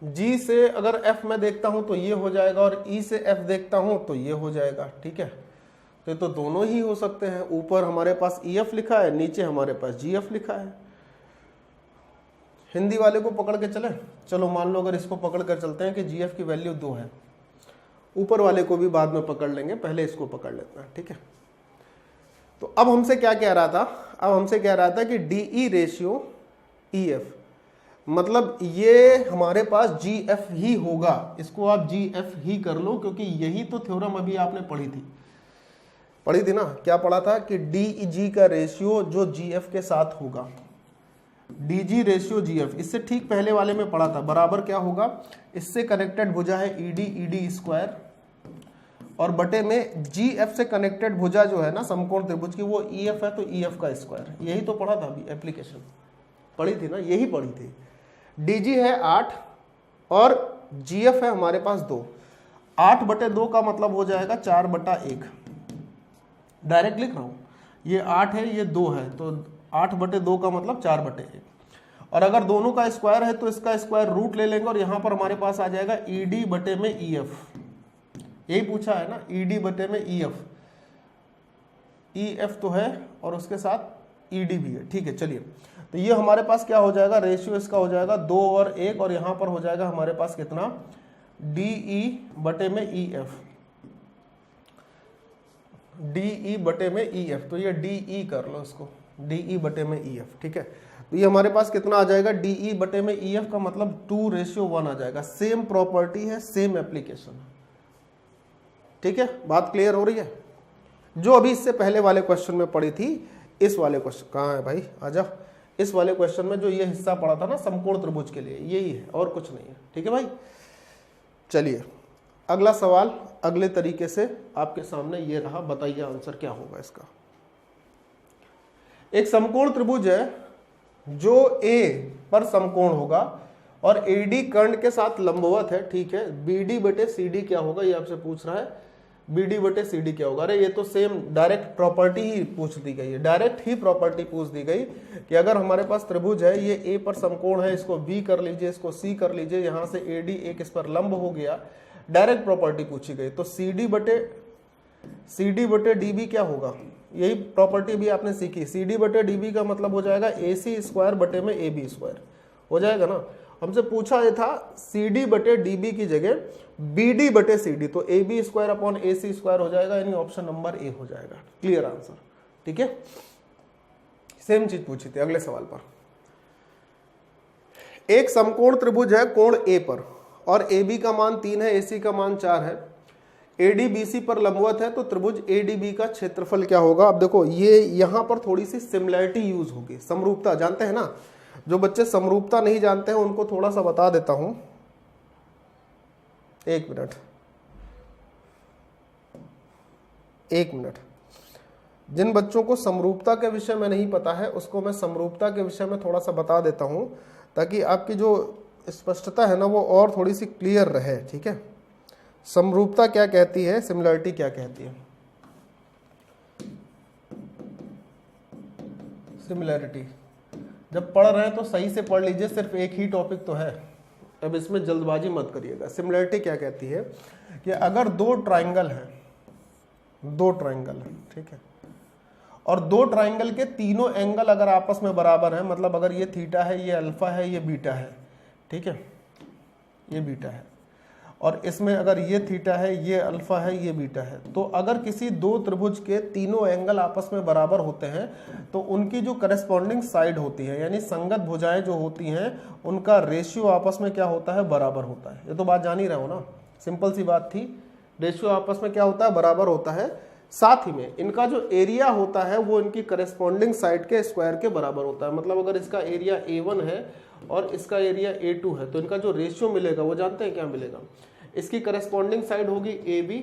जी से अगर एफ में देखता हूं तो ये हो जाएगा, और ई से एफ देखता हूं तो ये हो जाएगा। ठीक है, तो ये तो दोनों ही हो सकते हैं। ऊपर हमारे पास ई एफ लिखा है, नीचे हमारे पास जी एफ लिखा है। हिंदी वाले को पकड़ के चले, चलो मान लो अगर इसको पकड़ कर चलते हैं कि जी एफ की वैल्यू 2 है, ऊपर वाले को भी बाद में पकड़ लेंगे, पहले इसको पकड़ लेते हैं। ठीक है, तो अब हमसे क्या कह रहा था, अब हमसे कह रहा था कि डीई रेशियो ई एफ, मतलब ये हमारे पास जी एफ ही होगा। इसको आप जी एफ ही कर लो, क्योंकि यही तो थ्योरम अभी आपने पढ़ी थी ना। क्या पढ़ा था कि डी जी का रेशियो जो जी एफ के साथ होगा, डी जी रेशियो जी एफ, इससे ठीक पहले वाले में पढ़ा था, बराबर क्या होगा, इससे कनेक्टेड भुजा है ईडी, ईडी स्क्वायर, और बटे में जी एफ से कनेक्टेड भुजा जो है ना समकोण त्रिभुज की, वो ई एफ है, तो ई एफ का स्क्वायर। यही तो पढ़ा था अभी, एप्लीकेशन पढ़ी थी ना, यही पढ़ी थी। डीजी है 8 और जीएफ है हमारे पास 2। 8/2 का मतलब हो जाएगा 4/1, डायरेक्ट लिख रहा हूं, ये 8 है ये 2 है, तो 8/2 का मतलब 4/1। और अगर दोनों का स्क्वायर है तो इसका स्क्वायर रूट ले लेंगे, और यहां पर हमारे पास आ जाएगा ईडी बटे में ई एफ। यही पूछा है ना, ईडी बटे में ई एफ, ई एफ तो है और उसके साथ ईडी भी है। ठीक है, चलिए तो ये हमारे पास क्या हो जाएगा, रेशियो इसका हो जाएगा 2 और 1, और यहां पर हो जाएगा हमारे पास कितना, डीई बटे में ई एफ, डीई बटे में ई एफ, तो ये डीई कर लो इसको, डीई बटे में ई एफ। ठीक है, तो ये हमारे पास कितना आ जाएगा, डीई बटे में ई एफ का मतलब 2:1 आ जाएगा। सेम प्रॉपर्टी है, सेम एप्लीकेशन। ठीक है, बात क्लियर हो रही है। जो अभी इससे पहले वाले क्वेश्चन में पढ़ी थी, इस वाले क्वेश्चन कहाँ है भाई, आजा, इस वाले क्वेश्चन में जो ये हिस्सा पढ़ा था ना समकोण त्रिभुज के लिए, यही है और कुछ नहीं है। ठीक है भाई, चलिए अगला सवाल अगले तरीके से आपके सामने ये रहा, बताइए आंसर क्या होगा इसका। एक समकोण त्रिभुज है जो ए पर समकोण होगा और एडी कर्ण के साथ लंबवत है, ठीक है। बीडी बटे सीडी क्या होगा ये आपसे पूछ रहा है, बीडी बटे सीडी क्या होगा। अरे ये तो सेम डायरेक्ट प्रॉपर्टी ही पूछ दी गई है, डायरेक्ट ही प्रॉपर्टी पूछ दी गई कि अगर हमारे पास त्रिभुज है, ये ए पर समकोण है, इसको बी कर लीजिए, इसको सी कर लीजिए, यहां से एडी एक इस पर लंब हो गया, डायरेक्ट प्रॉपर्टी पूछी गई। तो सीडी बटे डीबी क्या होगा, यही प्रॉपर्टी भी आपने सीखी। सीडी बटे डीबी का मतलब हो जाएगा AC स्क्वायर बटे में AB स्क्वायर, हो जाएगा ना। हमसे पूछा ये था CD बटे DB की जगह BD बटे CD, तो AB square upon AC square हो जाएगा, यानी ऑप्शन नंबर ए हो जाएगा। क्लियर आंसर, ठीक है। सेम चीज पूछी थी अगले सवाल पर। एक समकोण त्रिभुज है कोण A पर और AB का मान 3 है, AC का मान 4 है, AD BC पर लंबवत है, तो त्रिभुज ADB का क्षेत्रफल क्या होगा। अब देखो ये यहां पर थोड़ी सी सिमिलैरिटी यूज होगी, समरूपता जानते हैं ना। जो बच्चे समरूपता नहीं जानते हैं उनको थोड़ा सा बता देता हूं, एक मिनट। जिन बच्चों को समरूपता के विषय में नहीं पता है उसको मैं समरूपता के विषय में थोड़ा सा बता देता हूं, ताकि आपकी जो स्पष्टता है ना वो और थोड़ी सी क्लियर रहे, ठीक है। समरूपता क्या कहती है, सिमिलरिटी क्या कहती है। सिमिलरिटी जब पढ़ रहे हैं तो सही से पढ़ लीजिए, सिर्फ एक ही टॉपिक तो है, अब इसमें जल्दबाजी मत करिएगा। सिमिलरिटी क्या कहती है कि अगर दो ट्राइंगल है, ठीक है, और दो ट्राइंगल के तीनों एंगल अगर आपस में बराबर है, मतलब अगर ये थीटा है, ये अल्फा है, ये बीटा है, ठीक है, ये बीटा है, और इसमें अगर ये थीटा है, ये अल्फा है, ये बीटा है, तो अगर किसी दो त्रिभुज के तीनों एंगल आपस में बराबर होते हैं तो उनकी जो करस्पॉन्डिंग साइड होती है, यानी संगत भुजाएं जो होती हैं, उनका रेशियो आपस में क्या होता है, बराबर होता है। ये तो बात जान ही रहे हो ना, सिंपल सी बात थी। रेशियो आपस में क्या होता है, बराबर होता है। साथ ही में इनका जो एरिया होता है वो इनकी करस्पॉन्डिंग साइड के स्क्वायर के बराबर होता है। मतलब अगर इसका एरिया A1 है और इसका एरिया A2 है, तो इनका जो रेशियो मिलेगा वो जानते हैं क्या मिलेगा, इसकी करस्पॉन्डिंग साइड होगी AB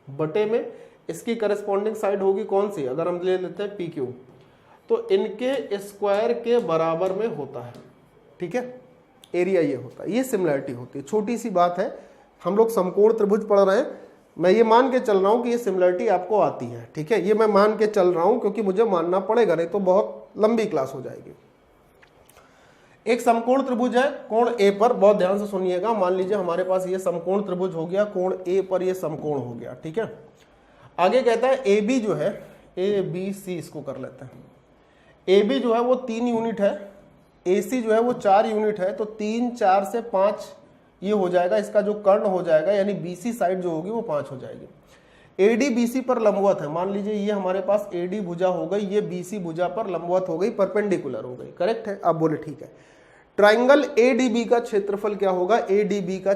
बटे में इसकी करस्पॉन्डिंग साइड होगी कौन सी, अगर हम ले लेते हैं PQ, तो इनके स्क्वायर के बराबर में होता है, ठीक है। एरिया ये होता है, ये सिमिलरिटी होती है। छोटी सी बात है, हम लोग समकोण त्रिभुज पढ़ रहे हैं, मैं ये मान के चल रहा हूं कि ये सिमिलरिटी आपको आती है, ठीक है। ये मैं मान के चल रहा हूं क्योंकि मुझे मानना पड़ेगा, नहीं तो बहुत लंबी क्लास हो जाएगी। एक समकोण त्रिभुज है कोण A पर, बहुत ध्यान से सुनिएगा। मान लीजिए हमारे पास ये समकोण त्रिभुज हो गया, कोण A पर ये समकोण हो गया, ठीक है। आगे कहता है AB जो है, ABC इसको कर लेते हैं। AB जो है वो 3 यूनिट है, AC जो है वो 4 यूनिट है, तो 3 4 से 5 ये हो जाएगा, इसका जो कर्ण हो जाएगा, यानी BC साइड जो होगी वो 5 हो जाएगी। AD BC पर लंबवत है, मान लीजिए ये हमारे पास AD भुजा हो गई, ये BC भुजा पर लंबवत हो गई, परपेंडिकुलर हो गई, करेक्ट है। अब बोले ठीक है, ट्राइंगल ADB का क्षेत्रफल क्या होगा, ADB का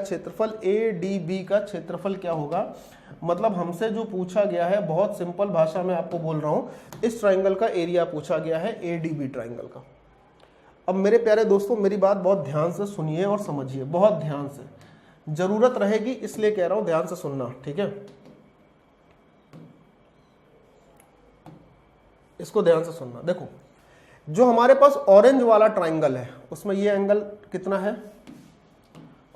क्षेत्रफल क्या होगा। मतलब हमसे जो पूछा गया है, बहुत सिंपल भाषा में आपको बोल रहा हूं, इस ट्राइंगल का एरिया पूछा गया है, ADB ट्राइंगल का। अब मेरे प्यारे दोस्तों मेरी बात बहुत ध्यान से सुनिए और समझिए, बहुत ध्यान से, जरूरत रहेगी इसलिए कह रहा हूं, ध्यान से सुनना, ठीक है। इसको ध्यान से सुनना। देखो जो हमारे पास ऑरेंज वाला ट्राइंगल है उसमें ये एंगल कितना है,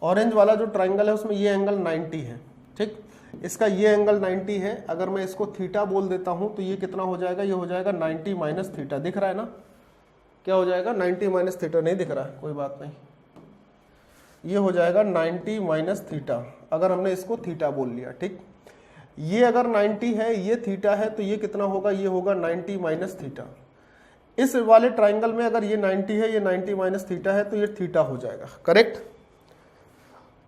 ऑरेंज वाला जो ट्राइंगल है उसमें ये एंगल 90 है, ठीक। इसका ये एंगल 90 है, अगर मैं इसको थीटा बोल देता हूं तो ये कितना हो जाएगा, ये हो जाएगा 90 माइनस थीटा। दिख रहा है ना, क्या हो जाएगा, 90 माइनस थीटा। नहीं दिख रहा है, कोई बात नहीं, ये हो जाएगा 90 माइनस थीटा, अगर हमने इसको थीटा बोल लिया, ठीक। ये अगर 90 है, ये थीटा है, तो ये कितना होगा, ये होगा 90 माइनस थीटा। इस वाले ट्राइंगल में अगर ये 90 है, ये 90 माइनस थीटा है, तो ये थीटा हो जाएगा, करेक्ट।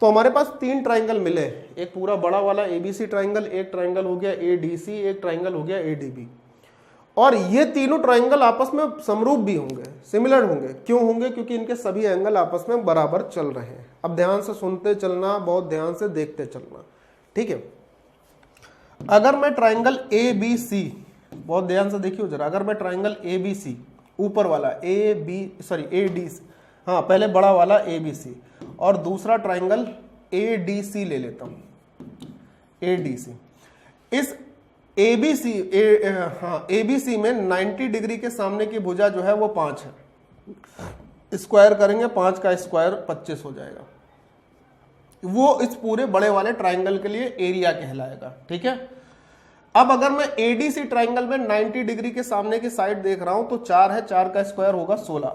तो हमारे पास 3 ट्राइंगल मिले, एक पूरा बड़ा वाला ABC ट्राइंगल, एक ट्राइंगल हो गया ADC, एक ट्राइंगल हो गया ADB। और ये तीनों ट्राइंगल आपस में समरूप भी होंगे, सिमिलर होंगे। क्यों होंगे, क्योंकि इनके सभी एंगल आपस में बराबर चल रहे हैं। अब ध्यान से सुनते चलना, बहुत ध्यान से देखते चलना, ठीक है। अगर मैं ट्राइंगल ABC, बहुत ध्यान से देखिए जरा, अगर मैं ट्राइंगल ABC ऊपर वाला ADC, हाँ पहले बड़ा वाला ABC और दूसरा ट्राइंगल ADC ले लेता हूं, ADC। इस एबीसी में 90 डिग्री के सामने की भुजा जो है वो 5 है। स्क्वायर करेंगे 5 का स्क्वायर 25 हो जाएगा। वो इस पूरे बड़े वाले ट्राइंगल के लिए एरिया कहलाएगा। ठीक है, अब अगर मैं एडीसी ट्राइंगल में 90 डिग्री के सामने की साइड देख रहा हूं तो 4 है, 4 का स्क्वायर होगा 16।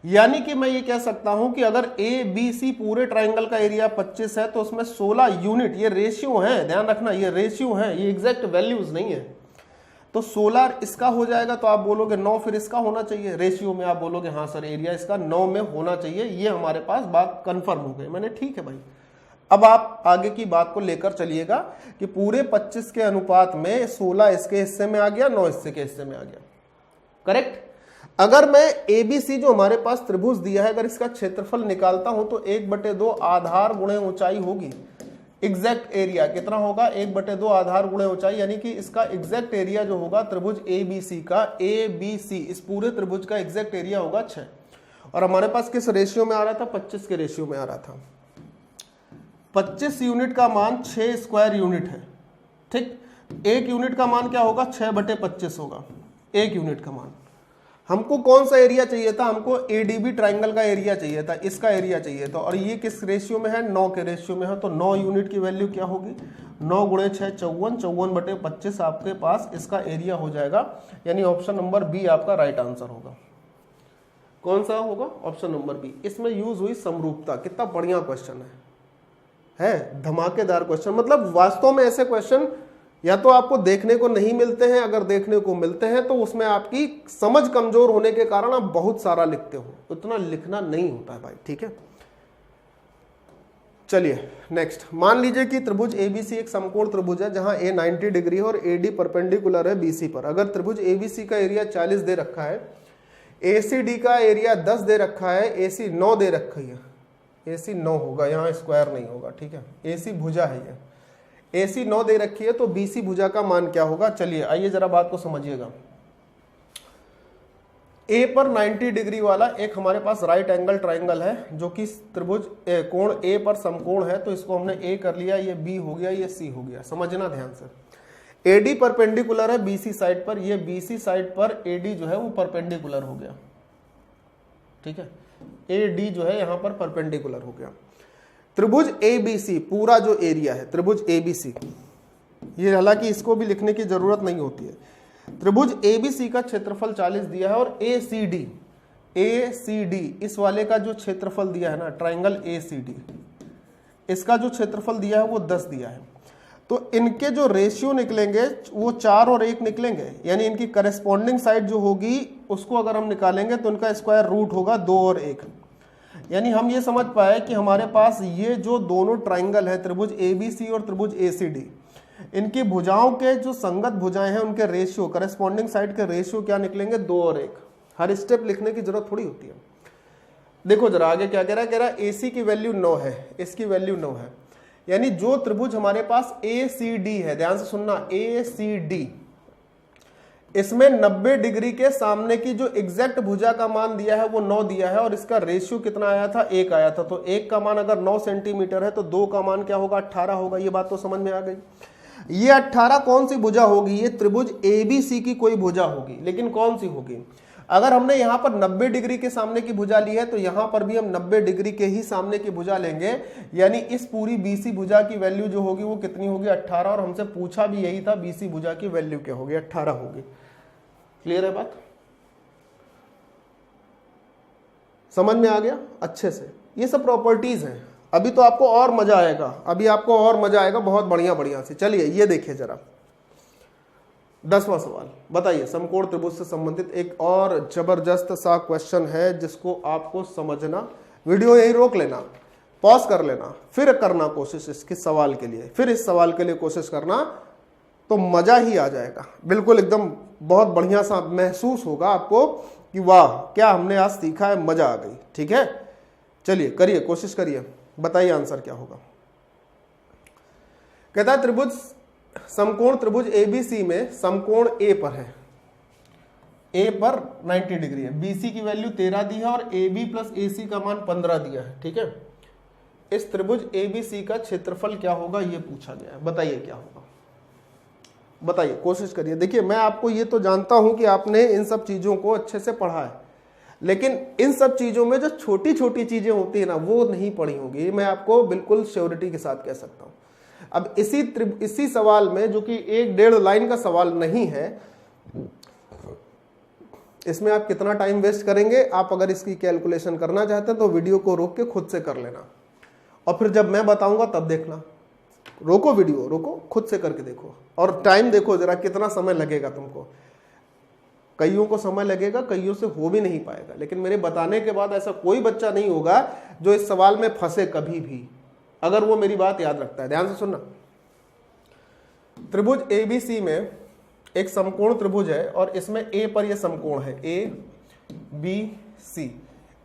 यानी कि मैं ये कह सकता हूं कि अगर ए बी सी पूरे ट्राइंगल का एरिया 25 है तो उसमें 16 यूनिट, ये रेशियो है, ध्यान रखना ये रेशियो है, ये एग्जैक्ट वैल्यूज नहीं है। तो 16 इसका हो जाएगा तो आप बोलोगे 9 फिर इसका होना चाहिए। रेशियो में आप बोलोगे हाँ सर एरिया इसका 9 में होना चाहिए। ये हमारे पास बात कंफर्म हो गई। मैंने ठीक है भाई, अब आप आगे की बात को लेकर चलिएगा कि पूरे 25 के अनुपात में 16 इसके हिस्से में आ गया, 9 इसके हिस्से में आ गया। करेक्ट। अगर मैं एबीसी जो हमारे पास त्रिभुज दिया है अगर इसका क्षेत्रफल निकालता हूं तो 1/2 आधार गुणे ऊंचाई होगी। एग्जैक्ट एरिया कितना होगा? 1/2 आधार गुणे ऊंचाई, यानी कि इसका एग्जैक्ट एरिया जो होगा त्रिभुज एबीसी का, एबीसी इस पूरे त्रिभुज का एग्जैक्ट एरिया होगा 6। और हमारे पास किस रेशियो में आ रहा था? 25 के रेशियो में आ रहा था। 25 यूनिट का मान 6 स्क्वायर यूनिट है। ठीक, 1 यूनिट का मान क्या होगा? 6/25 होगा 1 यूनिट का मान। हमको कौन सा एरिया चाहिए था? हमको एडीबी ट्राइंगल का एरिया चाहिए था, इसका एरिया चाहिए था। और ये किस रेशियो में है? 9 के रेशियो में है। तो 9 यूनिट की वैल्यू क्या होगी? 9 × 6 54, 54/25 आपके पास इसका एरिया हो जाएगा। यानी ऑप्शन नंबर बी आपका राइट आंसर होगा। कौन सा होगा? Option number B. इसमें यूज हुई समरूपता। कितना बढ़िया क्वेश्चन है धमाकेदार क्वेश्चन। मतलब वास्तव में ऐसे क्वेश्चन या तो आपको देखने को नहीं मिलते हैं, अगर देखने को मिलते हैं तो उसमें आपकी समझ कमजोर होने के कारण आप बहुत सारा लिखते हो, उतना लिखना नहीं होता है भाई। ठीक है, चलिए नेक्स्ट। मान लीजिए कि त्रिभुज एबीसी एक समकोण त्रिभुज है जहां ए 90 डिग्री है और एडी परपेंडिकुलर है बीसी पर। अगर त्रिभुज एबीसी का एरिया 40 दे रखा है, एसीडी का एरिया 10 दे रखा है, एसी 9 दे रखी है, एसी 9 होगा, यहाँ स्क्वायर नहीं होगा। ठीक है, एसी भुजा है ये, एसी 9 दे रखी है तो बीसी भुजा का मान क्या होगा? चलिए आइए जरा बात को समझिएगा। ए पर 90 डिग्री वाला एक हमारे पास राइट एंगल ट्राइंगल है जो कि त्रिभुज कोण ए पर समकोण है, तो इसको हमने ए कर लिया, ये बी हो गया, ये सी हो गया। समझना ध्यान से। एडी परपेंडिकुलर है बीसी साइड पर, ये बीसी साइड पर एडी जो है वो परपेंडिकुलर हो गया। ठीक है, एडी जो है यहां पर परपेंडिकुलर हो गया। त्रिभुज एबीसी पूरा जो एरिया है त्रिभुज एबीसी, ये हालांकि इसको भी लिखने की जरूरत नहीं होती है। त्रिभुज एबीसी का क्षेत्रफल 40 दिया है और एसीडी इस वाले का जो क्षेत्रफल दिया है ना ट्राइंगल एसीडी, इसका जो क्षेत्रफल दिया है वो 10 दिया है। तो इनके जो रेशियो निकलेंगे वो 4 और 1 निकलेंगे, यानी इनकी करस्पॉन्डिंग साइड जो होगी उसको अगर हम निकालेंगे तो इनका स्क्वायर रूट होगा 2 और 1। यानी हम ये समझ पाए कि हमारे पास ये जो दोनों ट्राइंगल है त्रिभुज एबीसी और त्रिभुज एसीडी, इनकी भुजाओं के जो संगत भुजाएं हैं उनके रेशियो, करस्पॉन्डिंग साइड के रेशियो क्या निकलेंगे? 2 और 1। हर स्टेप लिखने की जरूरत थोड़ी होती है। देखो जरा आगे क्या कह रहा है, कह रहा है एसी की वैल्यू 9 है, इसकी वैल्यू 9 है। यानी जो त्रिभुज हमारे पास एसीडी है, ध्यान से सुनना, एसीडी, इसमें 90 डिग्री के सामने की जो एग्जैक्ट भुजा का मान दिया है वो 9 दिया है और इसका रेशियो कितना आया था? 1 आया था। तो 1 का मान अगर 9 सेंटीमीटर है तो 2 का मान क्या होगा? 18 होगा। ये बात तो समझ में आ गई। ये 18 कौन सी भुजा होगी? ये त्रिभुज एबीसी की कोई भुजा होगी, लेकिन कौन सी होगी? अगर हमने यहाँ पर 90 डिग्री के सामने की भुजा ली है तो यहाँ पर भी हम 90 डिग्री के ही सामने की भुजा लेंगे। यानी इस पूरी बीसी भुजा की वैल्यू जो होगी वो कितनी होगी? 18। और हमसे पूछा भी यही था बीसी भुजा की वैल्यू क्या होगी? 18 होगी। क्लियर है बात? समझ में आ गया अच्छे से? ये सब प्रॉपर्टीज हैं। अभी तो आपको और मजा आएगा, अभी आपको और मजा आएगा बहुत बढ़िया से। चलिए ये देखिए जरा 10वां सवाल। बताइए, समकोण त्रिभुज से संबंधित एक और जबरदस्त सा क्वेश्चन है जिसको आपको समझना, वीडियो यही रोक लेना, पॉज कर लेना, फिर करना कोशिश इसके सवाल के लिए, फिर इस सवाल के लिए कोशिश करना तो मजा ही आ जाएगा। बिल्कुल एकदम बहुत बढ़िया सा महसूस होगा आपको कि वाह क्या हमने आज सीखा है, मजा आ गई। ठीक है, चलिए करिए, कोशिश करिए, बताइए आंसर क्या होगा। कहता है त्रिभुज समकोण त्रिभुज एबीसी में समकोण ए पर है, ए पर 90 डिग्री है, बीसी की वैल्यू 13 दी है और ए बी प्लस ए सी का मान 15 दिया है। ठीक है, इस त्रिभुज एबीसी का क्षेत्रफल क्या होगा ये पूछा गया है, बताइए क्या होगा। बताइए, कोशिश करिए। देखिए मैं आपको ये तो जानता हूं कि आपने इन सब चीजों को अच्छे से पढ़ा है, लेकिन इन सब चीजों में जो छोटी छोटी चीजें होती है ना वो नहीं पढ़ी होंगी, ये मैं आपको बिल्कुल श्योरिटी के साथ कह सकता हूं। अब इसी सवाल में, जो कि 1-1.5 लाइन का सवाल नहीं है, इसमें आप कितना टाइम वेस्ट करेंगे? आप अगर इसकी कैलकुलेशन करना चाहते हैं तो वीडियो को रोक के खुद से कर लेना, और फिर जब मैं बताऊंगा तब देखना। रोको वीडियो, रोको, खुद से करके देखो, और टाइम देखो जरा कितना समय लगेगा तुमको। कईयों को समय लगेगा, कईयों से हो भी नहीं पाएगा, लेकिन मेरे बताने के बाद ऐसा कोई बच्चा नहीं होगा जो इस सवाल में फंसे कभी भी, अगर वो मेरी बात याद रखता है। ध्यान से सुनना। त्रिभुज ABC में एक समकोण त्रिभुज है, और इसमें A पर यह समकोण है ABC,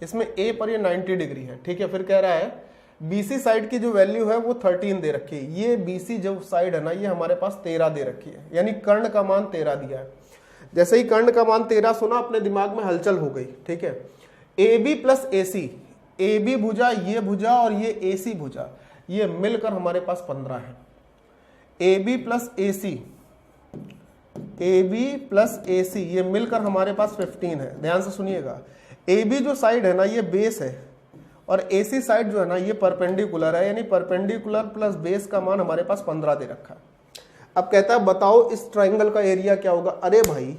इसमें A पर यह 90 डिग्री है, ठीक है। फिर कह रहा है BC साइड की जो वैल्यू है वो 13 दे रखी है। ये BC जो साइड है ना, ये हमारे पास 13 दे रखी है, यानी कर्ण का मान 13 दिया है। जैसे ही कर्ण का मान 13 सुना, अपने दिमाग में हलचल हो गई, ठीक है। AB प्लस AC, AB भुजा, ये भुजा और ये AC भुजा, ये मिलकर हमारे पास 15 है। AB plus AC, AB plus AC, ये मिलकर हमारे पास 15 है। ध्यान से सुनिएगा, AB जो साइड है ना ये बेस है, और AC साइड जो है ना ये परपेंडिकुलर है, यानी परपेंडिकुलर प्लस बेस का मान हमारे पास 15 दे रखा है। अब कहता है बताओ इस ट्राइंगल का एरिया क्या होगा। अरे भाई,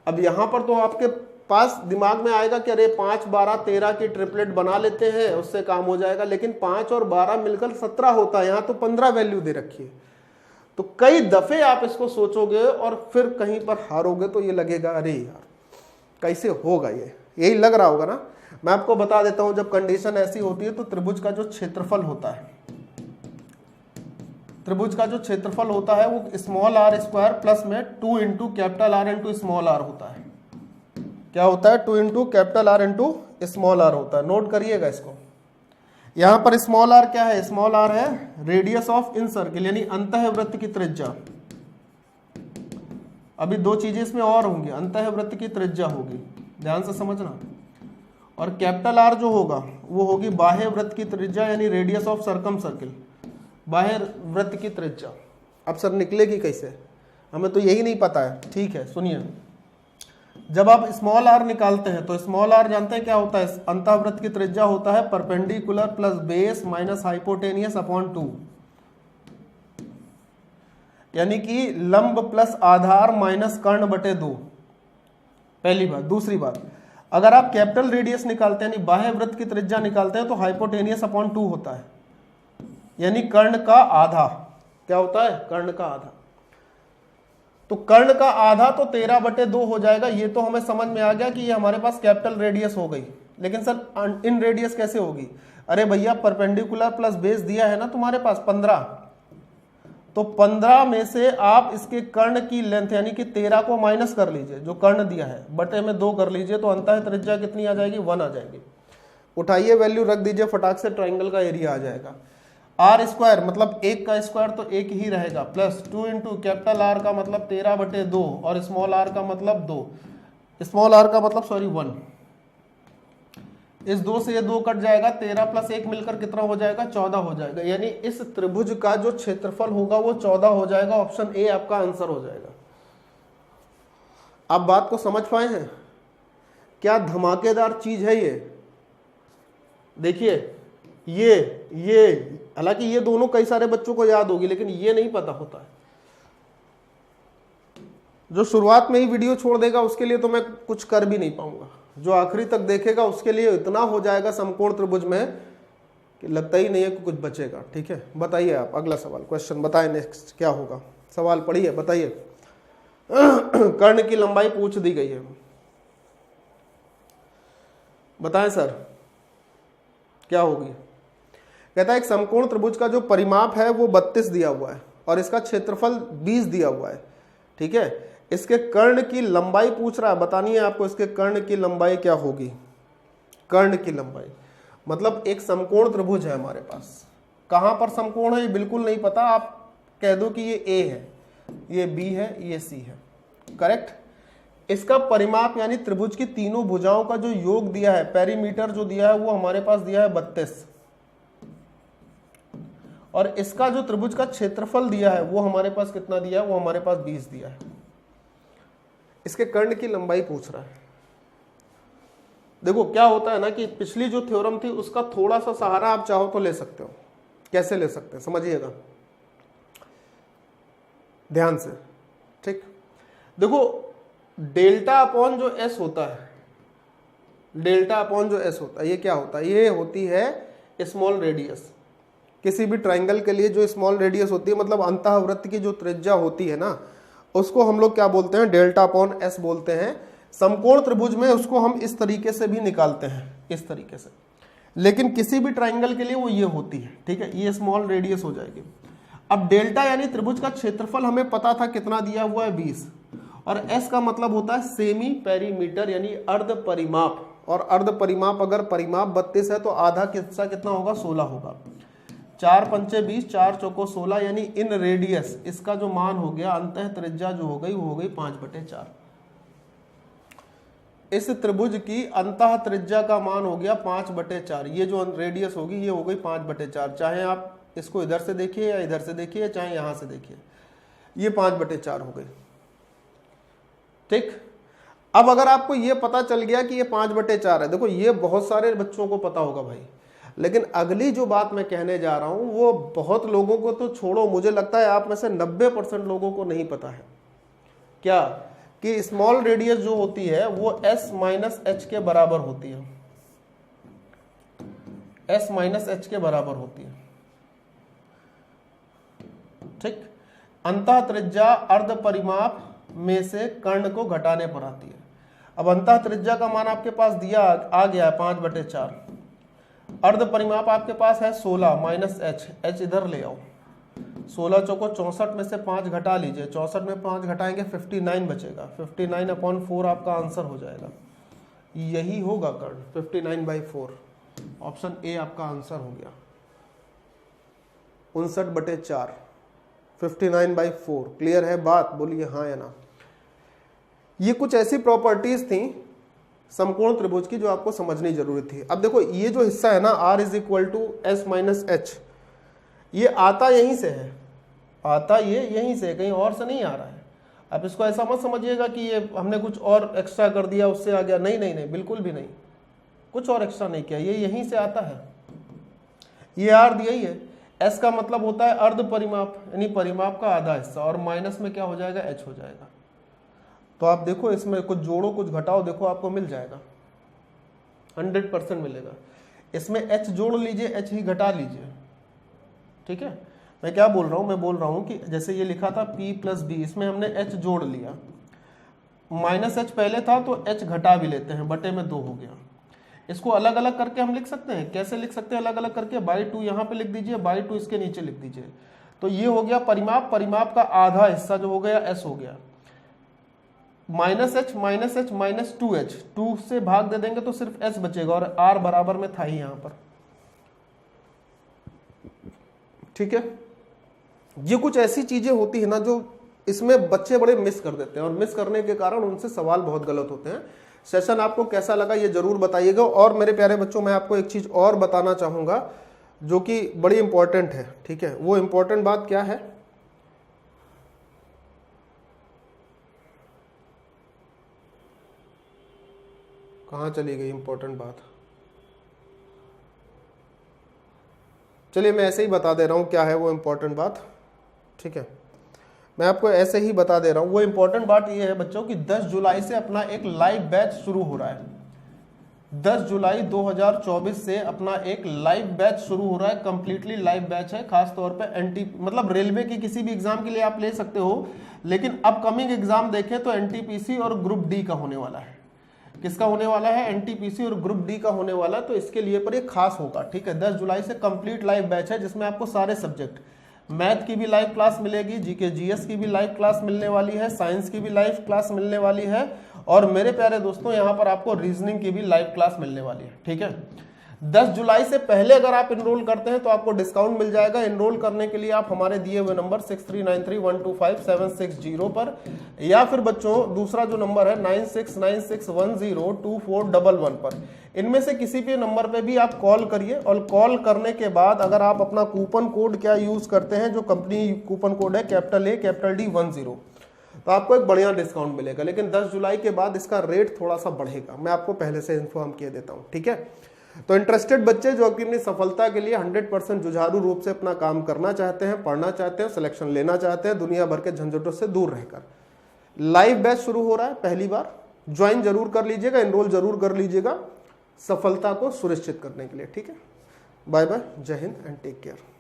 अब यहां पर तो आपके पास दिमाग में आएगा कि अरे 5, 12, 13 की ट्रिपलेट बना लेते हैं, उससे काम हो जाएगा, लेकिन 5 और 12 मिलकर 17 होता है, यहां तो 15 वैल्यू दे रखी है। तो कई दफे आप इसको सोचोगे और फिर कहीं पर हारोगे तो ये लगेगा अरे यार कैसे होगा, ये यही लग रहा होगा ना। मैं आपको बता देता हूं, जब कंडीशन ऐसी होती है तो त्रिभुज का जो क्षेत्रफल होता है, त्रिभुज का जो क्षेत्रफल होता है वो स्मॉल आर स्क्वायर प्लस में 2 into capital R into small R होता है। क्या होता है? 2 into capital R into small R होता है। नोट करिएगा इसको। यहां पर स्मॉल आर क्या है? स्मॉल आर है रेडियस ऑफ इन सर्किल, यानी अंतःवृत्त की त्रिज्या। अभी दो चीजें इसमें और होंगी, अंतःवृत्त की त्रिज्या होगी, ध्यान से समझना। और कैपिटल आर जो होगा वो होगी बाह्य वृत्त की त्रिज्या, यानी रेडियस ऑफ सर्कम सर्किल, बाह्य वृत्त की त्रिज्या। अब सर निकलेगी कैसे? हमें तो यही नहीं पता है। ठीक है, सुनिए, जब आप स्मॉल आर निकालते हैं तो स्मॉल आर जानते हैं क्या होता है? अंतःवृत्त की त्रिज्या होता है perpendicular plus base minus hypotenuse upon 2, यानी कि लंब प्लस आधार माइनस कर्ण बटे 2। पहली बात। दूसरी बात, अगर आप कैपिटल रेडियस निकालते हैं, यानी बाह्य वृत्त की त्रिज्या निकालते हैं, तो हाइपोटेनियस अपॉन 2 होता है, यानी कर्ण का आधा। क्या होता है? कर्ण का आधा। तो कर्ण का आधा तो 13/2 हो जाएगा। ये तो हमें समझ में आ गया कि ये हमारे पास कैपिटल रेडियस हो गई, लेकिन सर इन रेडियस कैसे होगी? अरे भैया, परपेंडिकुलर प्लस बेस दिया है ना तुम्हारे पास 15, तो 15 में से आप इसके कर्ण की लेंथ यानी कि 13 को माइनस कर लीजिए, जो कर्ण दिया है, बटे में 2 कर लीजिए, तो अंतः त्रिज्या कितनी आ जाएगी? 1 आ जाएगी। उठाइए वैल्यू रख दीजिए, फटाक से ट्राइंगल का एरिया आ जाएगा। आर स्क्वायर मतलब 1 का स्क्वायर तो 1 ही रहेगा, प्लस 2 इंटू कैपिटल आर का मतलब 13/2 और स्मॉल आर का मतलब 2, स्मॉल आर का मतलब 1। इस 2 से ये 2 कट जाएगा, 13 प्लस 1 मिलकर कितना हो जाएगा? 14 हो जाएगा। यानी इस त्रिभुज का जो क्षेत्रफल होगा वो 14 हो जाएगा। ऑप्शन ए आपका आंसर हो जाएगा। आप बात को समझ पाए हैं? क्या धमाकेदार चीज है ये। देखिए, ये हालांकि ये दोनों कई सारे बच्चों को याद होगी, लेकिन ये नहीं पता होता है। जो शुरुआत में ही वीडियो छोड़ देगा उसके लिए तो मैं कुछ कर भी नहीं पाऊंगा, जो आखिरी तक देखेगा उसके लिए इतना हो जाएगा समकोण त्रिभुज में कि लगता ही नहीं है कि कुछ बचेगा। ठीक है, बताइए आप अगला सवाल, क्वेश्चन बताएं, नेक्स्ट क्या होगा? सवाल पढ़िए, बताइए। कर्ण की लंबाई पूछ दी गई है, बताएं सर क्या होगी? कहता है एक समकोण त्रिभुज का जो परिमाप है वो 32 दिया हुआ है और इसका क्षेत्रफल 20 दिया हुआ है। ठीक है, इसके कर्ण की लंबाई पूछ रहा है, बतानी है आपको इसके कर्ण की लंबाई क्या होगी। कर्ण की लंबाई मतलब एक समकोण त्रिभुज है हमारे पास। कहां पर समकोण है ये बिल्कुल नहीं पता, आप कह दो कि ये A है, ये B है, ये C है, करेक्ट। इसका परिमाप यानी त्रिभुज की तीनों भुजाओं का जो योग दिया है, पेरीमीटर जो दिया है वो हमारे पास दिया है 32, और इसका जो त्रिभुज का क्षेत्रफल दिया है वो हमारे पास कितना दिया है, वो हमारे पास 20 दिया है। इसके कर्ण की लंबाई पूछ रहा है। देखो क्या होता है ना कि पिछली जो थ्योरम थी उसका थोड़ा सा सहारा आप चाहो तो ले सकते हो। कैसे ले सकते हैं समझिएगा ध्यान से, ठीक। देखो डेल्टा अपॉन जो एस होता है, डेल्टा अपॉन जो एस होता है ये क्या होता है, ये होती है स्मॉल रेडियस। किसी भी ट्राइंगल के लिए जो स्मॉल रेडियस होती है, मतलब अंतःवृत्त की जो त्रिज्या होती है ना, उसको हम लोग क्या बोलते हैं, डेल्टा अपॉन एस बोलते हैं। समकोण त्रिभुज में उसको हम इस तरीके से भी निकालते हैं, इस तरीके से, लेकिन किसी भी ट्राइंगल के लिए वो ये होती है, ठीक है, ये स्मॉल रेडियस हो जाएगी। अब डेल्टा यानी त्रिभुज का क्षेत्रफल हमें पता था कितना दिया हुआ है 20, और एस का मतलब होता है सेमी पेरीमीटर यानी अर्ध परिमाप, और अर्ध परिमाप अगर परिमाप 32 है तो आधा हिस्सा कितना होगा, 16 होगा। 4 पंचे 20, 4 चौको 16, यानी इन रेडियस इसका जो मान हो गया अंतः त्रिज्या जो हो गई वो हो गई 5/4। इस त्रिभुज की अंतः त्रिज्या का मान हो गया 5/4। ये जो रेडियस होगी ये हो गई 5/4। चाहे आप इसको इधर से देखिए या इधर से देखिए, चाहे यहां से देखिए, ये 5/4 हो गई, ठीक। अब अगर आपको ये पता चल गया कि ये 5/4 है, देखो ये बहुत सारे बच्चों को पता होगा भाई, लेकिन अगली जो बात मैं कहने जा रहा हूं वो बहुत लोगों को तो छोड़ो, मुझे लगता है आप में से 90% लोगों को नहीं पता है। क्या कि स्मॉल रेडियस जो होती है वो s माइनस एच के बराबर होती है, s माइनस एच के बराबर होती है, ठीक। अंतः त्रिज्या अर्ध परिमाप में से कर्ण को घटाने पर आती है। अब अंतः त्रिज्या का मान आपके पास दिया आ गया 5/4, अर्ध परिमाप आपके पास है 16 माइनस एच, एच इधर ले आओ, 16 चौको 64 में से 5 घटा लीजिए, 64 में 5 घटाएंगे 59 बचेगा, 59/4 आपका आंसर हो जाएगा। यही होगा कर्ण, 59/4। ऑप्शन ए आपका आंसर हो गया, 59/4, 59/4। क्लियर है बात, बोलिए हाँ या ना। ये कुछ ऐसी प्रॉपर्टीज थी समकोण त्रिभुज की जो आपको समझनी जरूरी थी। अब देखो ये जो हिस्सा है ना r = s माइनस एच, ये आता यहीं से है, आता ये यहीं से, कहीं और से नहीं आ रहा है। अब इसको ऐसा मत समझिएगा कि ये हमने कुछ और एक्स्ट्रा कर दिया उससे आ गया, नहीं नहीं नहीं, बिल्कुल भी नहीं, कुछ और एक्स्ट्रा नहीं किया, ये यहीं से आता है। ये r दिया ही है, s का मतलब होता है अर्ध परिमाप यानी परिमाप का आधा हिस्सा, और माइनस में क्या हो जाएगा, h हो जाएगा। तो आप देखो इसमें कुछ जोड़ो कुछ घटाओ, देखो आपको मिल जाएगा, 100% मिलेगा। इसमें h जोड़ लीजिए, h ही घटा लीजिए, ठीक है। मैं क्या बोल रहा हूं, मैं बोल रहा हूं कि जैसे ये लिखा था p + b, इसमें हमने h जोड़ लिया, माइनस h पहले था तो h घटा भी लेते हैं, बटे में 2 हो गया। इसको अलग अलग करके हम लिख सकते हैं, कैसे लिख सकते हैं अलग अलग करके, बाई 2 यहाँ पे लिख दीजिए, बाई 2 इसके नीचे लिख दीजिए। तो ये हो गया परिमाप, परिमाप का आधा हिस्सा जो हो गया s हो गया, माइनस h माइनस 2h, 2 से भाग दे देंगे तो सिर्फ s बचेगा, और r बराबर में था ही यहां पर, ठीक है। ये कुछ ऐसी चीजें होती है ना जो इसमें बच्चे बड़े मिस कर देते हैं, और मिस करने के कारण उनसे सवाल बहुत गलत होते हैं। सेशन आपको कैसा लगा ये जरूर बताइएगा। और मेरे प्यारे बच्चों मैं आपको एक चीज और बताना चाहूंगा जो कि बड़ी इंपॉर्टेंट है, ठीक है। वो इंपॉर्टेंट बात क्या है, कहाँ चली गई इंपॉर्टेंट बात, चलिए मैं ऐसे ही बता दे रहा हूँ क्या है वो इंपॉर्टेंट बात, ठीक है। मैं आपको ऐसे ही बता दे रहा हूँ। वो इंपॉर्टेंट बात ये है बच्चों कि 10 जुलाई से अपना एक लाइव बैच शुरू हो रहा है। 10 जुलाई 2024 से अपना एक लाइव बैच शुरू हो रहा है, कंप्लीटली लाइव बैच है। खास तौर पे एनटी मतलब रेलवे की किसी भी एग्जाम के लिए आप ले सकते हो, लेकिन अपकमिंग एग्जाम देखें तो एनटीपीसी और ग्रुप डी का होने वाला है। किसका होने वाला है, एनटीपीसी और ग्रुप डी का होने वाला है। तो इसके लिए पर ये खास होगा, ठीक है। 10 जुलाई से कंप्लीट लाइव बैच है जिसमें आपको सारे सब्जेक्ट, मैथ की भी लाइव क्लास मिलेगी, जीके जीएस की भी लाइव क्लास मिलने वाली है, साइंस की भी लाइव क्लास मिलने वाली है, और मेरे प्यारे दोस्तों यहाँ पर आपको रीजनिंग की भी लाइव क्लास मिलने वाली है, ठीक है। 10 जुलाई से पहले अगर आप इनरोल करते हैं तो आपको डिस्काउंट मिल जाएगा। इनरोल करने के लिए आप हमारे दिए हुए नंबर 6393125760 पर, या फिर बच्चों दूसरा जो नंबर है 9696102411 पर, इनमें से किसी भी नंबर पे भी आप कॉल करिए। और कॉल करने के बाद अगर आप अपना कूपन कोड क्या यूज करते हैं, जो कंपनी कूपन कोड है कैपिटल A कैपिटल D 10, तो आपको एक बढ़िया डिस्काउंट मिलेगा। लेकिन 10 जुलाई के बाद इसका रेट थोड़ा सा बढ़ेगा, मैं आपको पहले से इन्फॉर्म किए देता हूँ, ठीक है। तो इंटरेस्टेड बच्चे जो अपनी सफलता के लिए 100% जुझारू रूप से अपना काम करना चाहते हैं, पढ़ना चाहते हैं, सिलेक्शन लेना चाहते हैं, दुनिया भर के झंझटों से दूर रहकर, लाइव बैच शुरू हो रहा है, पहली बार ज्वाइन जरूर कर लीजिएगा, एनरोल जरूर कर लीजिएगा सफलता को सुनिश्चित करने के लिए, ठीक है। बाय बाय, जय हिंद एंड टेक केयर।